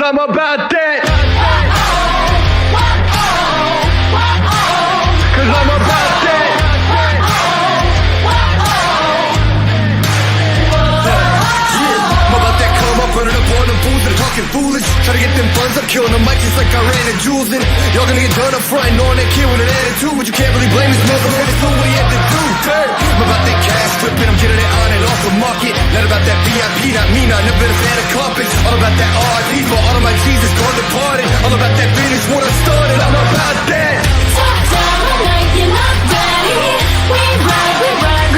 I'm about that. Cause I'm about that. I'm about that come up, running up on them fools that are talking foolish. Try to get them funds up, killing them mics just like I ran at Jules. And y'all gonna get done up front, knowing that kid with an attitude. But you can't really blame this motherfucker for what he had to do. I'm about that cash flipping, I'm getting it on and off the market. Not about that VIP, not me, not never been a fan of carpets. All about that RIP for all of my Jesus gone departed. All about that finish what I started, I'm about that. Top down like you're not ready. We ride, we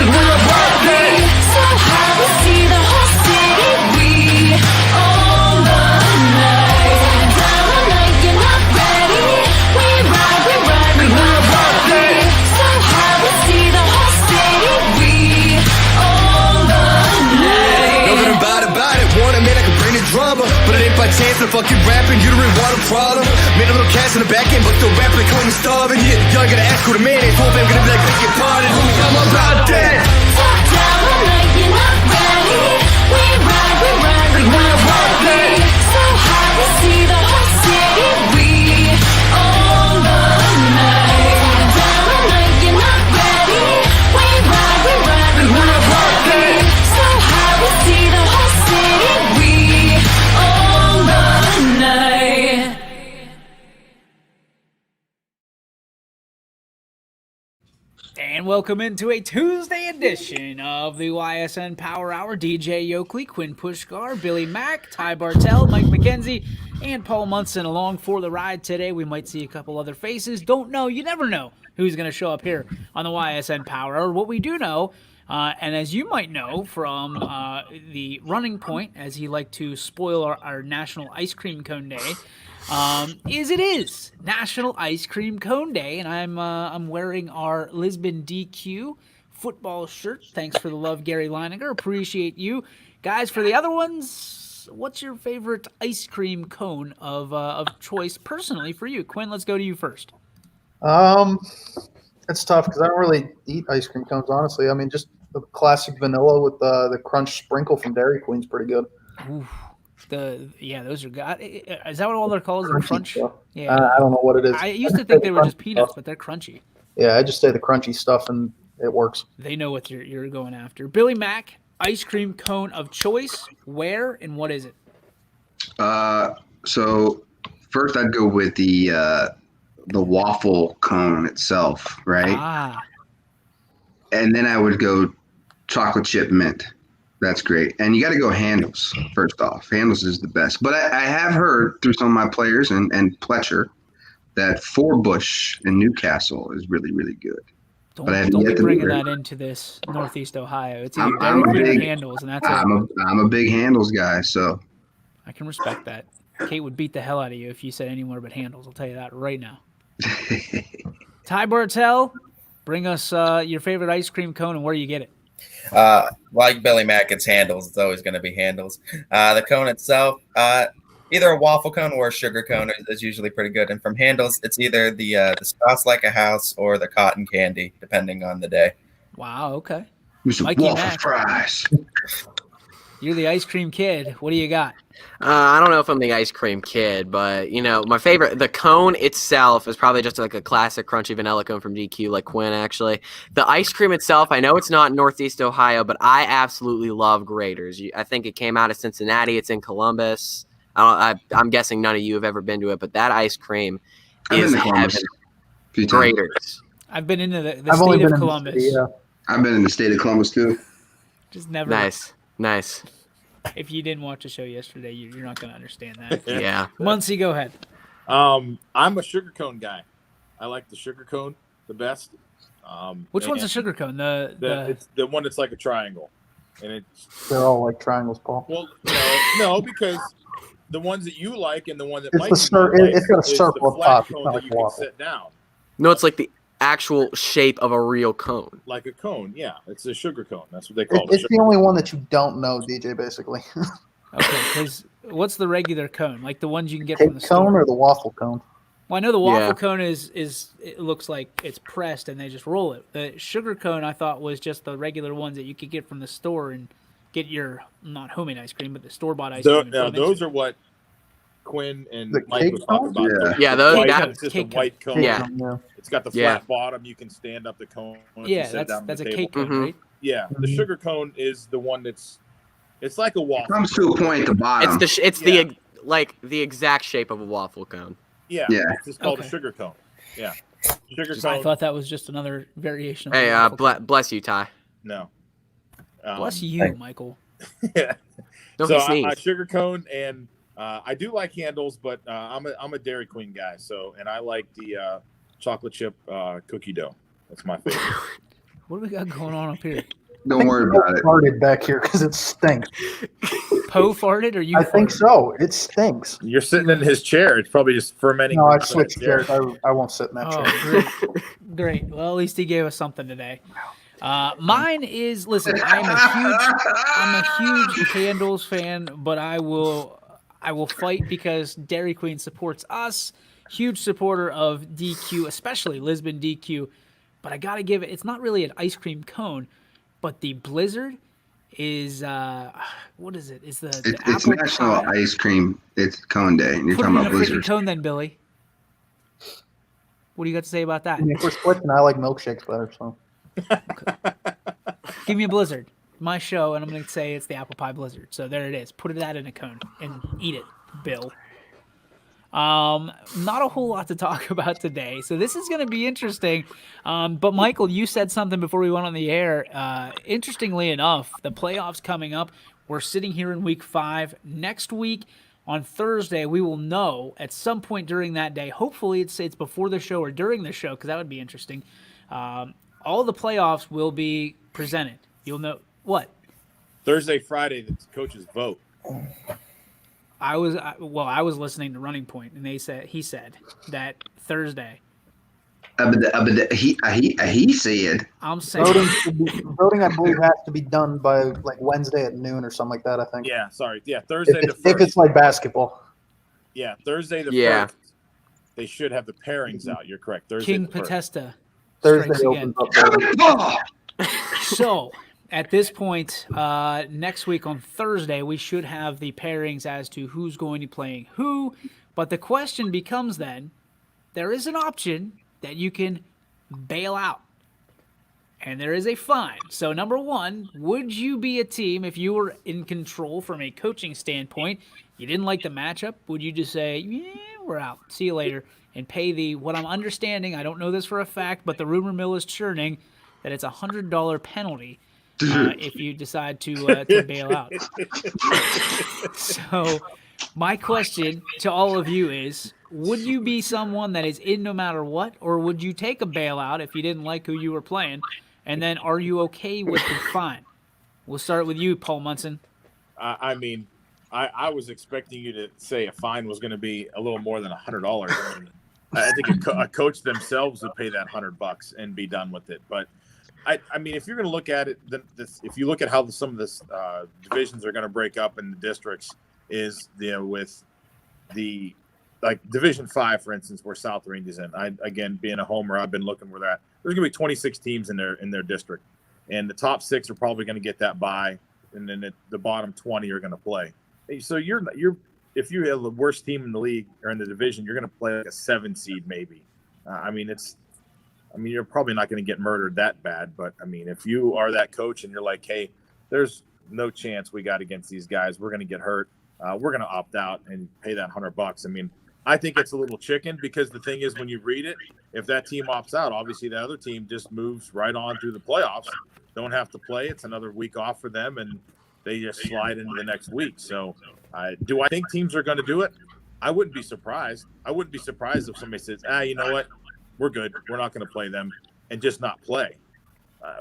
about that. So high we see the whole city. We own the night. Down like you're not ready. We ride, we about that. So high we see the whole city. We own the night. Nothing about it, want a man I can bring the drama. But it ain't by chance, I'm fucking rapping, you don't really want a problem. Made a little cash in the back end, but still rapping, they call me starving. Yeah, y'all ain't gonna ask who the man is, hope I'm gonna be like, beg your pardon. I'm about that. Top down like you're not ready. We ride, we about that. So high we see the whole city. We own the night. Down like you're not ready. We ride, about that. So high we see the whole city. We own the night. And welcome into a Tuesday edition of the YSN Power Hour. DJ Yoakley, Quinn Pushkar, Billy Mack, Ty Bartell, Mike McKenzie, and Paul Munson along for the ride today. We might see a couple other faces. Don't know. You never know who's going to show up here on the YSN Power Hour. What we do know, and as you might know from the running point, as he liked to spoil our National Ice Cream Cone Day, it is National Ice Cream Cone Day, and I'm wearing our Lisbon DQ football shirt. Thanks for the love, Gary Leininger. Appreciate you guys. For the other ones, what's your favorite ice cream cone of choice personally for you? Quinn, let's go to you first. It's tough because I don't really eat ice cream cones, honestly. I mean, just the classic vanilla with the crunch sprinkle from Dairy Queen's pretty good. Oof. Those are good. Is that what all they're called? The crunch? Stuff. Yeah. I don't know what it is. I used to think they were just peanuts, but they're crunchy. Yeah, I just say the crunchy stuff and it works. They know what you're going after. Billy Mack, ice cream cone of choice. Where and what is it? So first I'd go with the waffle cone itself, right? Ah. And then I would go chocolate chip mint. That's great. And you got to go Handles first off. Handles is the best. But I have heard through some of my players and Pletcher that Four Bush in Newcastle is really, really good. Don't be bringing that into this Northeast Ohio. It's either Dairy Queen or Handles, and that's it. I'm a big Handles guy, so. I can respect that. Kate would beat the hell out of you if you said anywhere but Handles. I'll tell you that right now. Ty Bartell, bring us your favorite ice cream cone and where you get it. Like Billy Mack, it's Handles. It's always going to be Handles. The cone itself, either a waffle cone or a sugar cone is usually pretty good. And from Handles, it's either the sauce like a house or the cotton candy, depending on the day. Wow, okay. Some waffle fries. You're the ice cream kid. What do you got? I don't know if I'm the ice cream kid, but, my favorite, the cone itself is probably just like a classic crunchy vanilla cone from DQ, like Quinn, actually. The ice cream itself, I know it's not in Northeast Ohio, but I absolutely love Grater's. I think it came out of Cincinnati. It's in Columbus. I'm guessing none of you have ever been to it, but that ice cream is heaven. Grater's. I've been into the state of Columbus. I've been in the state of Columbus, too. Just never. Nice. If you didn't watch the show yesterday, you're not going to understand that. Yeah. Muncie, go ahead. I'm a sugar cone guy. I like the sugar cone the best. Which one's a sugar cone? It's the one that's like a triangle, and they're all like triangles, Paul. Well, no, because the ones that you like and the one that it's got a circle at top. Cone that you can sit down. No, it's like the actual shape of a real cone. Like a cone, yeah. It's a sugar cone. That's what they call it. It's the only one that you don't know, DJ, basically. Okay, because what's the regular cone? Like the ones you can get from the store? Cone or the waffle cone? Well, I know the waffle cone is it looks like it's pressed and they just roll it. The sugar cone I thought was just the regular ones that you could get from the store and get your not homemade ice cream, but the store-bought ice cream. Now, those are what Quinn and The Mike cake was talking cone? about. Yeah. Yeah, those- white, that- it's just a cake white cone. cone. Yeah. It's got the flat Yeah. bottom. You can stand up the cone. if you Yeah, sit down on that's the a table. cake cone, Mhm. right? Yeah, the Mhm. sugar cone is the one it's like a It waffle. comes to a point at the bottom. It's Yeah. the like the exact shape of a waffle cone. Yeah, Yeah. it's just called a Okay. sugar cone. Yeah, sugar I cone. thought that was just another variation of Hey, the waffle cone. bless you, Ty. No. Bless you, Michael. Yeah. Don't So be I sneeze. sugar cone, and I do like handles, but I'm a Dairy Queen guy. So, and I like the chocolate chip cookie dough. That's my favorite. What do we got going on up here? Don't worry about it. Farted back here because it stinks. Poe farted or you? I think farted? so. It stinks. You're sitting in his chair. It's probably just fermenting. No, I around that switched chair. chairs. I won't sit in that Oh, chair. great. Well, at least he gave us something today. Mine is, listen, I'm a huge Candles fan, but I will fight because Dairy Queen supports us. Huge supporter of DQ, especially Lisbon DQ. But I gotta give it. It's not really an ice cream cone, but the Blizzard is what is it? Is the It's apple National pie? Ice Cream. It's cone day, and you're Put it talking in about a freaking blizzards. cone, then, Billy. What do you got to say about that? I mean, if we're switching, I like milkshakes better. So Give me a Blizzard. My show, and I'm going to say it's the apple pie Blizzard. So there it is. Put that in a cone and eat it, Bill. Not a whole lot to talk about today, so this is going to be interesting. But Michael, you said something before we went on the air. Interestingly enough, the playoffs coming up. We're sitting here in week 5. Next week on Thursday, we will know at some point during that day. Hopefully, it's before the show or during the show, because that would be interesting. All the playoffs will be presented. You'll know what. Thursday, Friday, the coaches vote. I was listening to Running Point, and he said that Thursday. He said. I'm saying voting, I believe, has to be done by like Wednesday at noon or something like that. I think. Yeah, sorry. Yeah, Thursday If the if it's 1st. like basketball. Yeah, Thursday the Yeah. 1st. They should have the pairings out. You're correct. Thursday King the 1st. Potesta Thursday strikes again. opens up. voting. So at this point, next week on Thursday, we should have the pairings as to who's going to be playing who. But the question becomes then, there is an option that you can bail out. And there is a fine. So number one, would you be a team if you were in control from a coaching standpoint? You didn't like the matchup. Would you just say, yeah, we're out. See you later. And pay what I'm understanding, I don't know this for a fact, but the rumor mill is churning that it's $100 penalty if you decide to bail out. So my question to all of you is, would you be someone that is in no matter what, or would you take a bailout if you didn't like who you were playing? And then are you okay with the fine? We'll start with you, Paul Munson. I mean, I was expecting you to say a fine was going to be a little more than $100. I mean, I think a coach themselves would pay that $100 and be done with it. But I mean, if you're going to look at it, if you look at how some of this divisions are going to break up in the districts, is with the like Division 5, for instance, where South Range is in. Again, being a homer, I've been looking for that. There's going to be 26 teams in their district, and the top 6 are probably going to get that bye, and then the bottom 20 are going to play. So if you have the worst team in the league or in the division, you're going to play like a 7 seed maybe. I mean, you're probably not going to get murdered that bad, but I mean, if you are that coach and you're like, hey, there's no chance we got against these guys, we're going to get hurt. We're going to opt out and pay that $100. I mean, I think it's a little chicken, because the thing is, when you read it, if that team opts out, obviously the other team just moves right on through the playoffs. Don't have to play. It's another week off for them, and they just slide into the next week. So do I think teams are going to do it? I wouldn't be surprised. I wouldn't be surprised if somebody says, you know what? We're good. We're not going to play them, and just not play.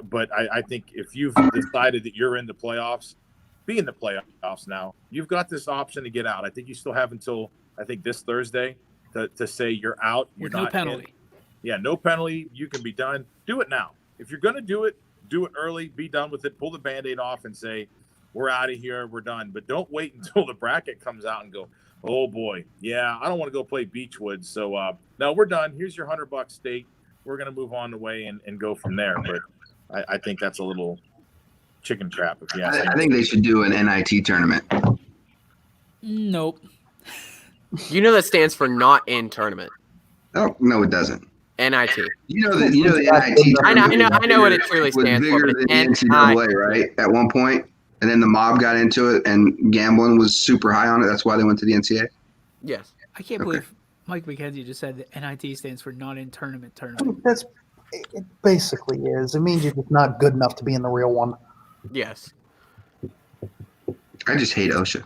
But I think if you've decided that you're in the playoffs, be in the playoffs now. You've got this option to get out. I think you still have until, I think, this Thursday to say you're out. You're With not no penalty. in. Yeah, no penalty. You can be done. Do it now. If you're going to do it early. Be done with it. Pull the Band-Aid off and say, we're out of here. We're done. But don't wait until the bracket comes out and go, oh, boy. Yeah, I don't want to go play Beechwood. So, no, we're done. Here's your $100 state. We're going to move on the way and go from there. But I think that's a little chicken trap. If you ask me. I think they should do an NIT tournament. Nope. You know that stands for not in tournament. Oh no, it doesn't. NIT. You know the NIT I know what it truly was stands for. bigger But than it's the NCAA, right? At one point, and then the mob got into it, and gambling was super high on it. That's why they went to the NCAA. Yes. I can't believe Mike McKenzie just said that NIT stands for not in tournament. It basically is. It means you're just not good enough to be in the real one. Yes. I just hate OSHA.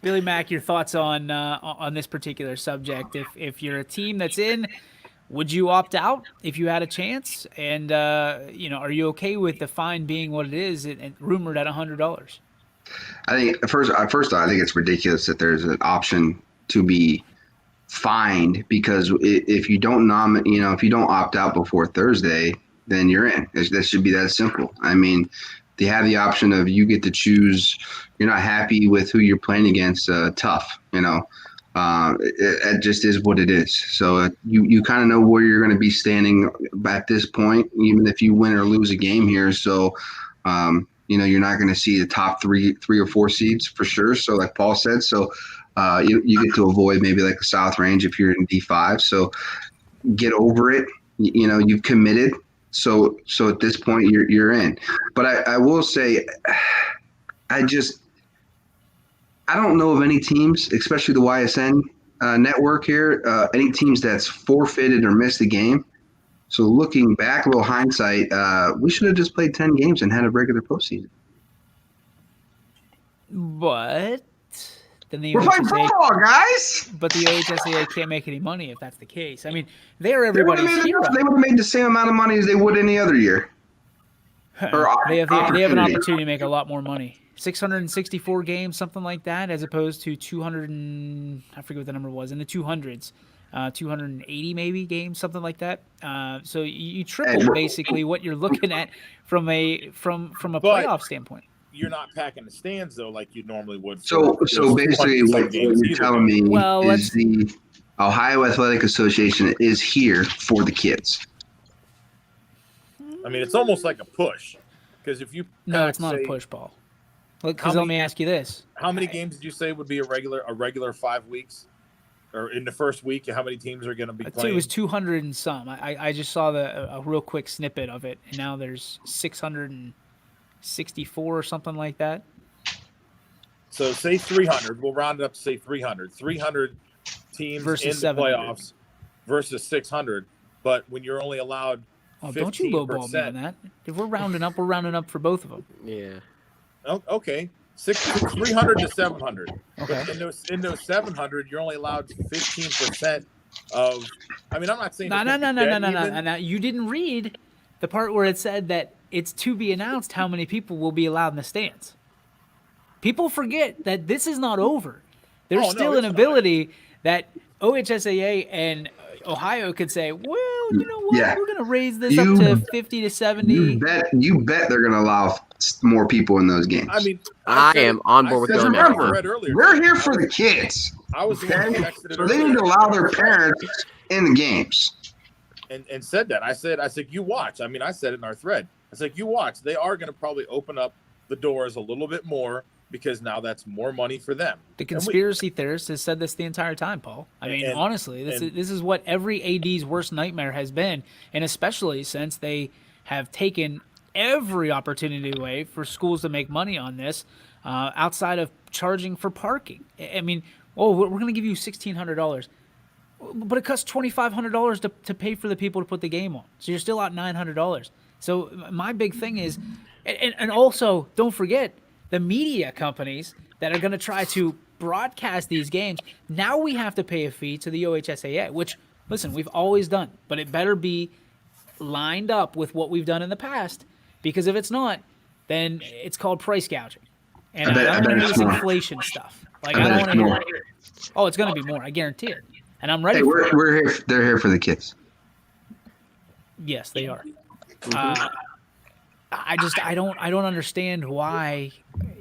Billy Mack, your thoughts on this particular subject? If you're a team that's in, would you opt out if you had a chance? And are you okay with the fine being what it is and rumored at $100? I think first off, I think it's ridiculous that there's an option to be fined because if you don't if you don't opt out before Thursday, then you're in. That should be that simple. I mean, they have the option of you get to choose. You're not happy with who you're playing against. Tough, it just is what it is. So you kind of know where you're going to be standing at this point, even if you win or lose a game here. So, you're not going to see the top three or four seeds for sure. So like Paul said, so you get to avoid maybe like the South Range if you're in D5. So get over it. You've committed. So at this point you're in. But I will say, I don't know of any teams, especially the YSN network here, any teams that's forfeited or missed a game. So looking back, a little hindsight, we should have just played 10 games and had a regular postseason. But then We're playing football, guys. But the OHSAA can't make any money if that's the case. I mean, they're everybody's hero. They would have made the same amount of money as they would any other year. They have an opportunity to make a lot more money. 664 games, something like that, as opposed to 200 and I forget what the number was in the 200s, 280 maybe games, something like that. So you triple basically what you're looking at from a playoff standpoint. You're not packing the stands though like you normally would. So basically, what you're telling me is the Ohio Athletic Association is here for the kids. I mean, it's almost like a push because if you it's not a push, Paul. Because let me ask you this: how many games did you say would be a regular 5 weeks, or in the first week? How many teams are going to be playing? It was 200 and some. I just saw a real quick snippet of it, and now there's 664 or something like that. So say 300. We'll round it up to say 300. 300 teams versus in the playoffs versus 600. But when you're only allowed 15%. Don't you lowball me on that. If we're rounding up for both of them. Yeah. Oh, okay. 300 to 700. Okay. But in those 700, you're only allowed 15% of. I mean, I'm not saying. No. You didn't read the part where it said that it's to be announced how many people will be allowed in the stands. People forget that this is not over. There's still an ability that OHSAA and Ohio could say, well, you know what? Yeah. We're going to raise this up to 50 to 70. You bet they're going to allow more people in those games. I mean, I am on board with Billy Mack. We're here for the kids. I was the one who texted it so they need to allow their parents in the games. And said that. I said, you watch. I mean, I said it in our thread. I said, you watch. They are going to probably open up the doors a little bit more because now that's more money for them. The conspiracy theorist has said this the entire time, Paul. I mean, honestly, this is what every AD's worst nightmare has been, and especially since they have taken every opportunity away for schools to make money on this outside of charging for parking. I mean, we're going to give you $1,600. But it costs $2,500 to pay for the people to put the game on. So you're still out $900. So my big thing is, and also don't forget the media companies that are going to try to broadcast these games. Now we have to pay a fee to the OHSAA, which, listen, we've always done, but it better be lined up with what we've done in the past, because if it's not, then it's called price gouging. And I don't want to hear this inflation stuff. Like I don't want to hear it. Oh, it's going to be more. I guarantee it. And I'm ready. Hey, we're here. They're here for the kids. Yes, they are. I don't understand why.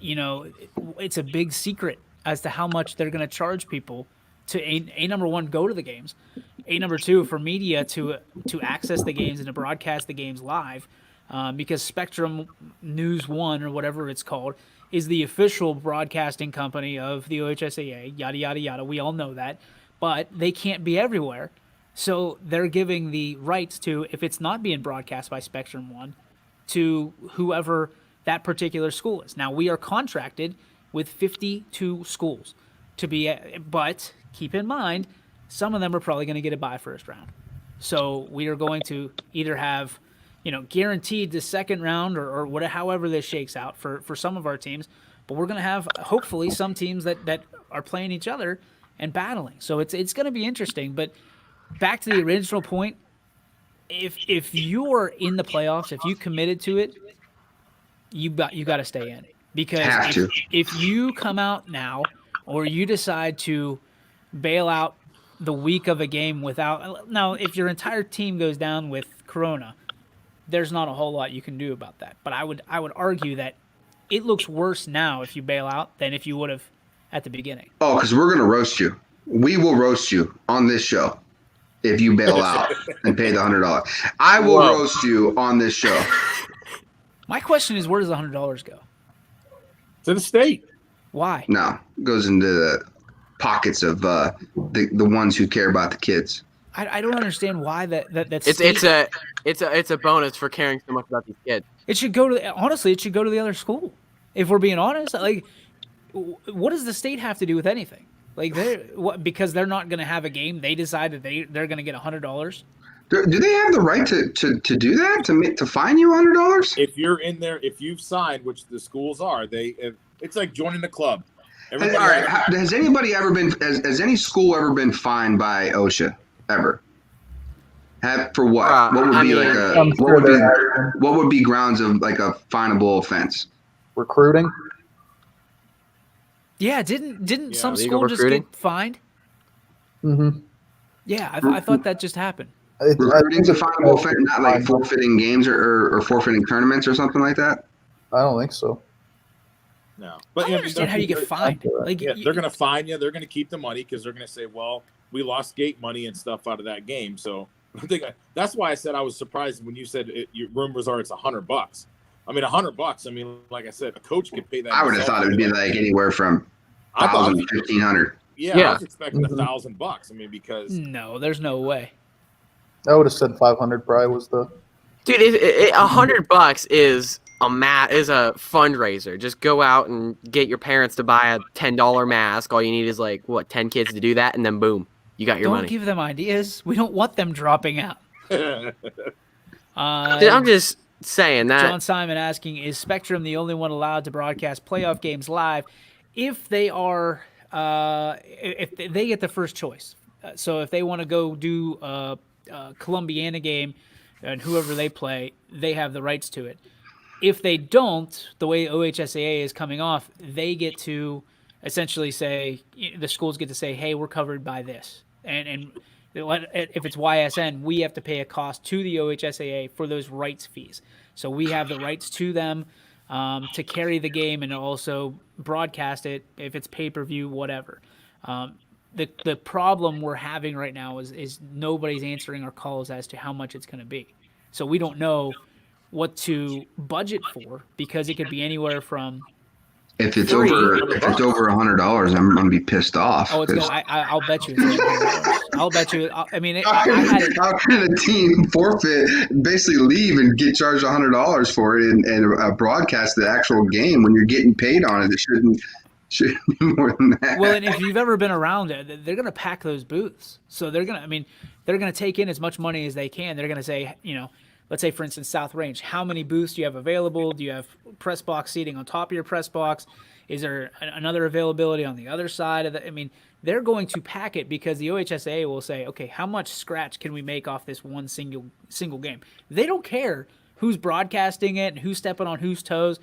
It's a big secret as to how much they're going to charge people to number one, go to the games, number two, for media to access the games and to broadcast the games live, because Spectrum News 1 or whatever it's called is the official broadcasting company of the OHSAA, yada, yada, yada. We all know that. But they can't be everywhere. So they're giving the rights to, if it's not being broadcast by Spectrum One, to whoever that particular school is. Now, we are contracted with 52 schools to be, but keep in mind, some of them are probably going to get a bye first round. So we are going to either have, guaranteed the second round or whatever, however this shakes out for some of our teams. But we're going to have, hopefully, some teams that are playing each other and battling. So it's going to be interesting. But back to the original point, if you're in the playoffs, if you committed to it, you got to stay in. Because if you come out now or you decide to bail out the week of a game without – now, if your entire team goes down with corona, there's not a whole lot you can do about that. But I would argue that it looks worse now if you bail out than if you would have at the beginning. Oh, because we're going to roast you. We will roast you on this show if you bail out and pay the $100. I will roast you on this show. My question is, where does the $100 go? To the state. Why? No, it goes into the pockets of the ones who care about the kids. I don't understand why that's it's a bonus for caring so much about these kids. It should go to the other school. If we're being honest, like, what does the state have to do with anything? Like, because they're not going to have a game, they decide that they're going to get $100. Do they have the right to do that, to fine you $100? If you're in there, if you've signed, which the schools are, it's like joining the club. All right, has anybody ever been? Has any school ever been fined by OSHA ever? For what? What would what would be grounds of like a finable offense? Recruiting. Yeah, didn't some school just get fined? Mm-hmm. Yeah, I thought that just happened. Recruiting's a finable offense, not like forfeiting games or forfeiting tournaments or something like that? I don't think so. No, but I understand how you get fined. Like, they're going to fine you. They're going to keep the money because they're going to say, "Well, we lost gate money and stuff out of that game." So I think that's why I said I was surprised when you said your rumors are it's $100. I mean, $100. I mean, like I said, a coach could pay that. I would have thought it would be like anywhere from $1,000 to $1,500. Yeah, I was expecting $1,000. I mean, because no, there's no way. I would have said 500. Probably was the dude. $100 is a fundraiser. Just go out and get your parents to buy a $10 mask. All you need is 10 kids to do that, and then boom, you got your money. Don't give them ideas. We don't want them dropping out. I'm just saying that. John Simon asking, is Spectrum the only one allowed to broadcast playoff games live if they are if they get the first choice? So if they want to go do a Columbiana game and whoever they play, they have the rights to it. If they don't, the way OHSAA is coming off, they get to essentially say, the schools get to say, hey, we're covered by this. And if it's YSN, we have to pay a cost to the OHSAA for those rights fees. So we have the rights to them to carry the game and also broadcast it if it's pay-per-view, whatever. The problem we're having right now is nobody's answering our calls as to how much it's going to be. So we don't know what to budget for because it could be anywhere from if it's over $100, I'm gonna be pissed off. Oh, I'll bet you. I'll bet you. I mean, how can a team forfeit, basically leave and get charged $100 for it and broadcast the actual game when you're getting paid on it? It shouldn't be more than that. Well, and if you've ever been around it, they're gonna pack those booths. So they're gonna take in as much money as they can. They're gonna say, let's say, for instance, South Range, how many booths do you have available? Do you have press box seating on top of your press box? Is there another availability on the other side of the? They're going to pack it because the OHSAA will say, okay, how much scratch can we make off this one single game? They don't care who's broadcasting it and who's stepping on whose toes.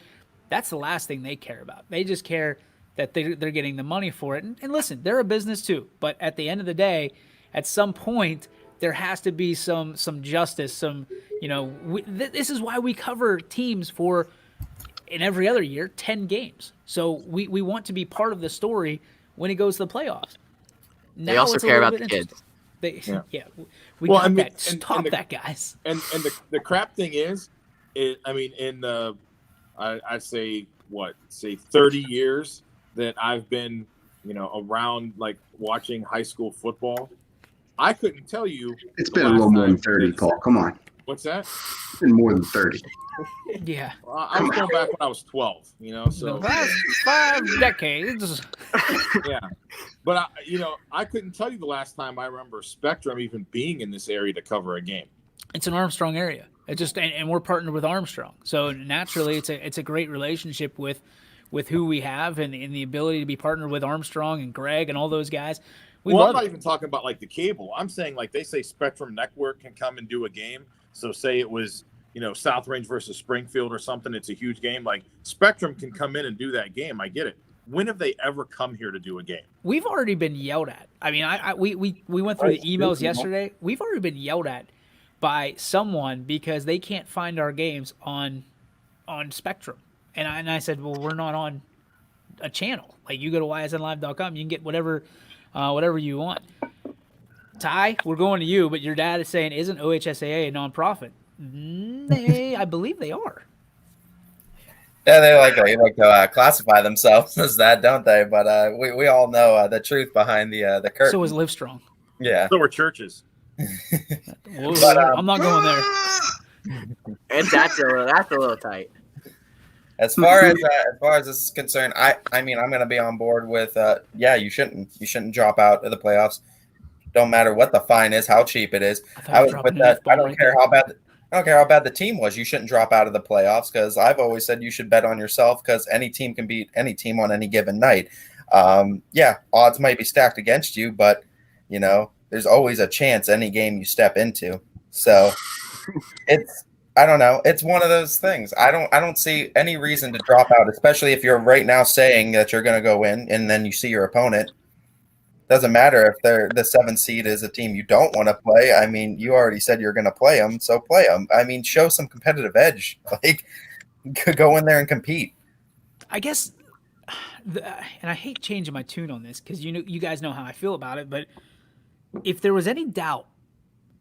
That's the last thing they care about. They just care that they're getting the money for it. And listen, they're a business too. But at the end of the day, at some point, there has to be some justice, this is why we cover teams for, in every other year, 10 games. So we want to be part of the story when it goes to the playoffs. Now they also care about the kids. Stop that, guys. And the crap thing is, I say say 30 years that I've been, around like watching high school football. I couldn't tell you. It's the been a last little more than time 30, that- Paul. Come on. What's that? It's been more than 30. Yeah. I was going back when I was 12, so The last 5 decades. yeah. But I couldn't tell you the last time I remember Spectrum even being in this area to cover a game. It's an Armstrong area. It just and we're partnered with Armstrong, so naturally it's a great relationship with who we have and the ability to be partnered with Armstrong and Greg and all those guys. I'm not even talking about like the cable. I'm saying like they say Spectrum Network can come and do a game. So say it was South Range versus Springfield or something. It's a huge game. Like Spectrum can come in and do that game. I get it. When have they ever come here to do a game? We've already been yelled at. I mean, we went through the emails yesterday. We've already been yelled at by someone because they can't find our games on Spectrum. And I said, well, we're not on a channel. Like you go to ysnlive.com, you can get whatever you want. Ty, we're going to you, but your dad is saying, isn't OHSAA a nonprofit? I believe they are. Yeah, they like to classify themselves as that, don't they? But we all know the truth behind the curtain. So is Livestrong. Yeah. So are churches. But, I'm not going there. And that's a little tight. As far as this is concerned, I mean I'm going to be on board with you shouldn't drop out of the playoffs. Don't matter what the fine is, how cheap it is. I was with that. I don't care how bad the team was. You shouldn't drop out of the playoffs because I've always said you should bet on yourself because any team can beat any team on any given night. Odds might be stacked against you, but there's always a chance any game you step into. So I don't know. It's one of those things. I don't see any reason to drop out, especially if you're right now saying that you're going to go in and then you see your opponent. Doesn't matter if the 7th seed is a team you don't want to play. I mean, you already said you're going to play them, so play them. I mean, show some competitive edge. Like, go in there and compete. I guess, and I hate changing my tune on this because you guys know how I feel about it, but if there was any doubt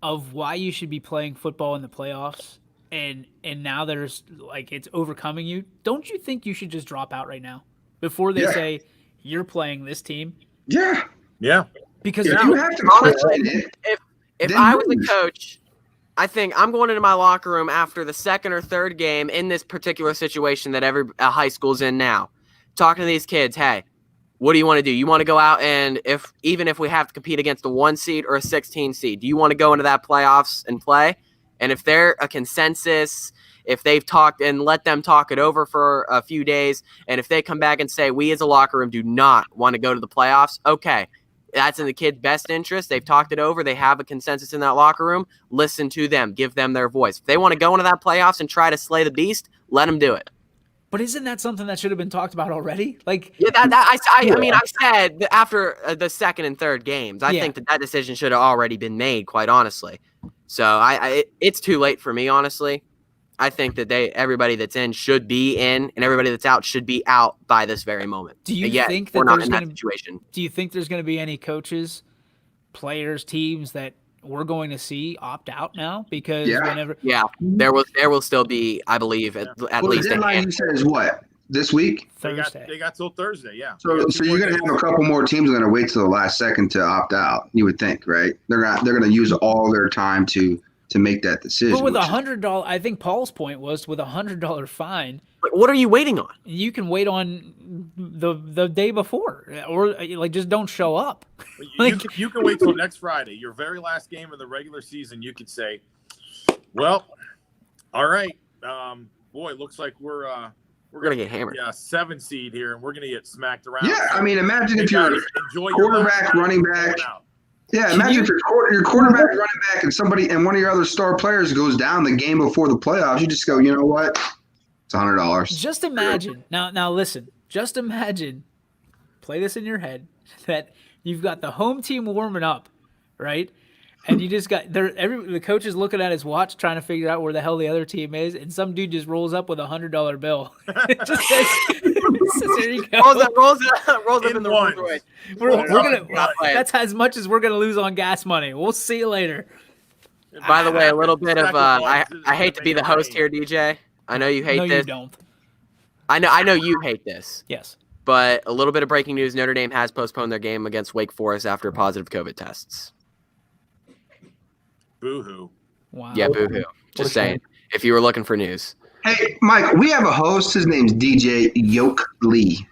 of why you should be playing football in the playoffs and now there's like it's overcoming you, don't you think you should just drop out right now before they say you're playing this team? Yeah. Yeah. Because you have to honestly, if I was a coach, I think I'm going into my locker room after the second or third game in this particular situation that every high school's in now, talking to these kids, hey, what do you want to do? You want to go out and even if we have to compete against a 1 seed or a 16 seed, do you want to go into that playoffs and play? And if they're a consensus, if they've talked and let them talk it over for a few days, and if they come back and say, we as a locker room do not want to go to the playoffs, okay, that's in the kid's best interest. They've talked it over. They have a consensus in that locker room. Listen to them. Give them their voice. If they want to go into that playoffs and try to slay the beast, let them do it. But isn't that something that should have been talked about already? Like, yeah, I mean, I said that after the second and third games, I think that decision should have already been made, quite honestly. So it's too late for me, honestly. I think that everybody that's in should be in, and everybody that's out should be out by this very moment. Do you think that we're not in that situation? Do you think there's going to be any coaches, players, teams that we're going to see opt out now? Because there will still be, I believe, at least the deadline you said is what? This week? Thursday. They got till Thursday, yeah. So you're going to have a couple more teams going to wait till the last second to opt out. You would think, right? They're going to use all their time to make that decision. But with $100, I think Paul's point was with $100 fine. What are you waiting on? You can wait on the day before, or like just don't show up. You can wait till next Friday, your very last game of the regular season. You could say, "Well, all right, boy, it looks like we're gonna get hammered. Yeah, 7 seed here, and we're gonna get smacked around." Yeah, I mean, imagine if you're quarterback, running back. Yeah, imagine if your quarterback, running back, and one of your other star players goes down the game before the playoffs. You just go, you know what? It's $100. Just imagine. Now listen. Just imagine. Play this in your head that you've got the home team warming up, right? And you just got the coach is looking at his watch trying to figure out where the hell the other team is, and some dude just rolls up with $100 bill. It just says, "Here you go." Rolls up in the Rolls Royce. We're gonna. That's as much as we're gonna lose on gas money. We'll see you later. By the way, a little bit of I hate to be the host here, DJ. I know you hate this. You don't. I know you hate this, Yes. but a little bit of breaking news: Notre Dame has postponed their game against Wake Forest after positive COVID tests. Boo-hoo. Wow. Yeah, boo-hoo. Just saying. If you were looking for news, Hey, Mike, we have a host. His name's DJ Yoke Lee.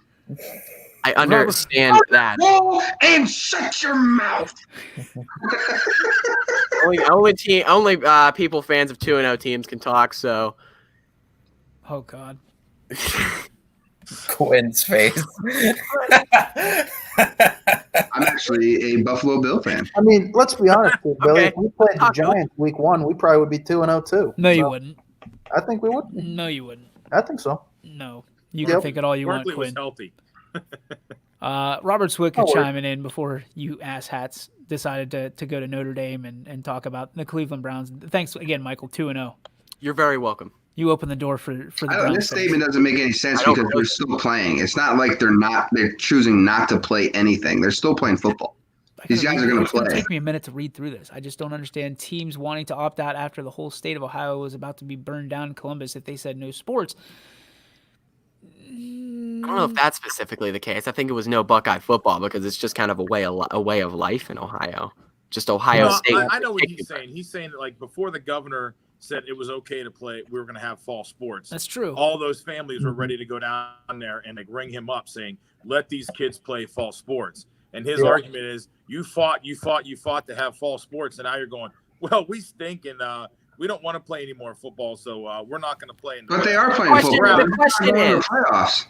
I understand that. Roll and shut your mouth. Only people fans of 2-0 teams can talk. So, Oh God. Quinn's face. I'm actually a Buffalo Bill fan. I mean, let's be honest here, Billy. Okay. If we played the Talk to it. Giants week 1, we probably would be 2-0 too. No, you So, wouldn't. I think we would. No, you wouldn't. I think so. No. You can Yep. think it all you Barkley was want, Quinn. healthy. Robert Swick No worries. chiming in before you asshats decided to go to Notre Dame and talk about the Cleveland Browns. Thanks again, Michael. 2-0. you're very welcome. You opened the door for the I don't, Browns. this fans. statement doesn't make any sense I don't because they're still playing. It's not like they're choosing not to play anything. They're still playing football. I These gotta guys read- are gonna it's gonna play. take me a minute to read through this. I just don't understand teams wanting to opt out after the whole state of Ohio was about to be burned down in Columbus if they said no sports. I don't know if that's specifically the case. I think it was no Buckeye football because it's just kind of a way of life in Ohio. Just Ohio No, State. I know what he's saying. He's saying that, like, before the governor said it was okay to play, we were going to have fall sports. That's true. All those families were ready to go down there and like ring him up, saying, "Let these kids play fall sports." And his argument is, you fought to have fall sports, and now you're going, well, we stink and we don't want to play any more football, so we're not going to play. But they are playing Question- football. the question They're in the is- playoffs.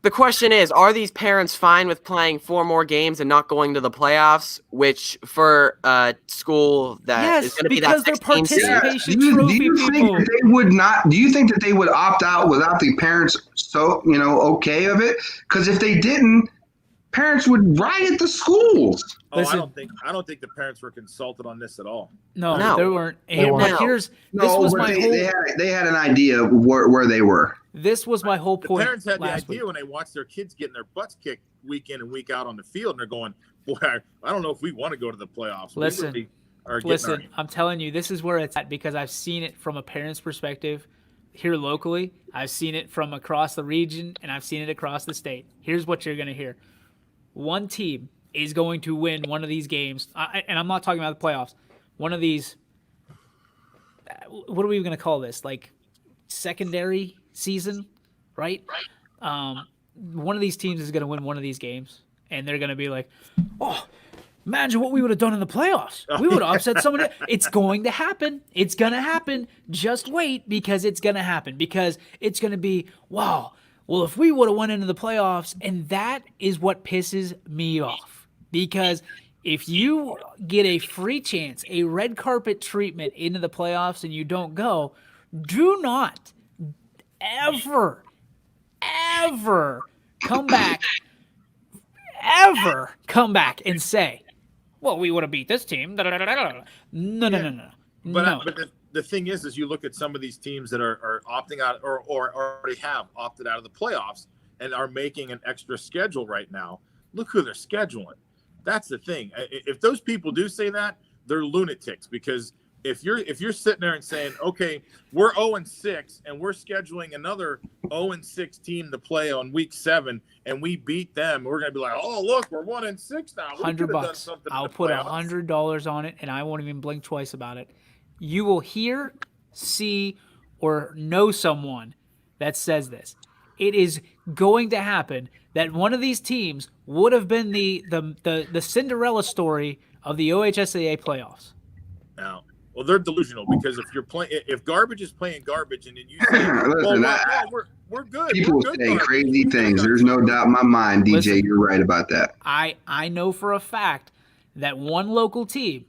The question is, are these parents fine with playing 4 more games and not going to the playoffs, which for a school that is Yes, going to be because that they're 16 seed? participation Do trophy you people. think that they would not? Do you think that they would opt out without the parents okay of it? Because if they didn't, parents would riot the schools. Oh, Listen. I don't think the parents were consulted on this at all. No, No. there weren't. They And, weren't. but here's this No, was but my they, whole they had an idea where they were. this was my whole The point. parents had the last idea week. when they watched their kids getting their butts kicked week in and week out on the field, and they're going, "Boy, I don't know if we want to go to the playoffs." We Listen, really are getting Listen, our- I'm telling you, this is where it's at because I've seen it from a parent's perspective here locally. I've seen it from across the region, and I've seen it across the state. Here's what you're going to hear. One team is going to win one of these games, and I'm not talking about the playoffs. One of these, what are we going to call this? Like secondary season, right? One of these teams is going to win one of these games, and they're going to be like, oh, imagine what we would have done in the playoffs. We would have upset somebody. It's going to happen. It's going to happen. Just wait because it's going to happen because it's going to be, wow, well, if we would have went into the playoffs, and that is what pisses me off because if you get a free chance, a red carpet treatment into the playoffs and you don't go, do not ever come back and say, well, we would have beat this team. No. But the thing is you look at some of these teams that are opting out or already have opted out of the playoffs and are making an extra schedule right now. Look who they're scheduling. That's the thing. If those people do say that, they're lunatics because if you're sitting there and saying, okay, we're 0-6 and we're scheduling another 0-6 team to play on week 7 and we beat them, we're gonna be like, oh look, we're 1-6 now. We could have done $100. something in I'll the put playoffs. $100 on it, and I won't even blink twice about it. You will hear, see, or know someone that says this. It is going to happen that one of these teams would have been the Cinderella story of the OHSAA playoffs. Now, well, they're delusional because if garbage is playing garbage, and then you say, Listen, we're good. People we're good say garbage. crazy We could've things. done There's no doubt in my mind, DJ. Listen. You're right about that. I know for a fact that one local team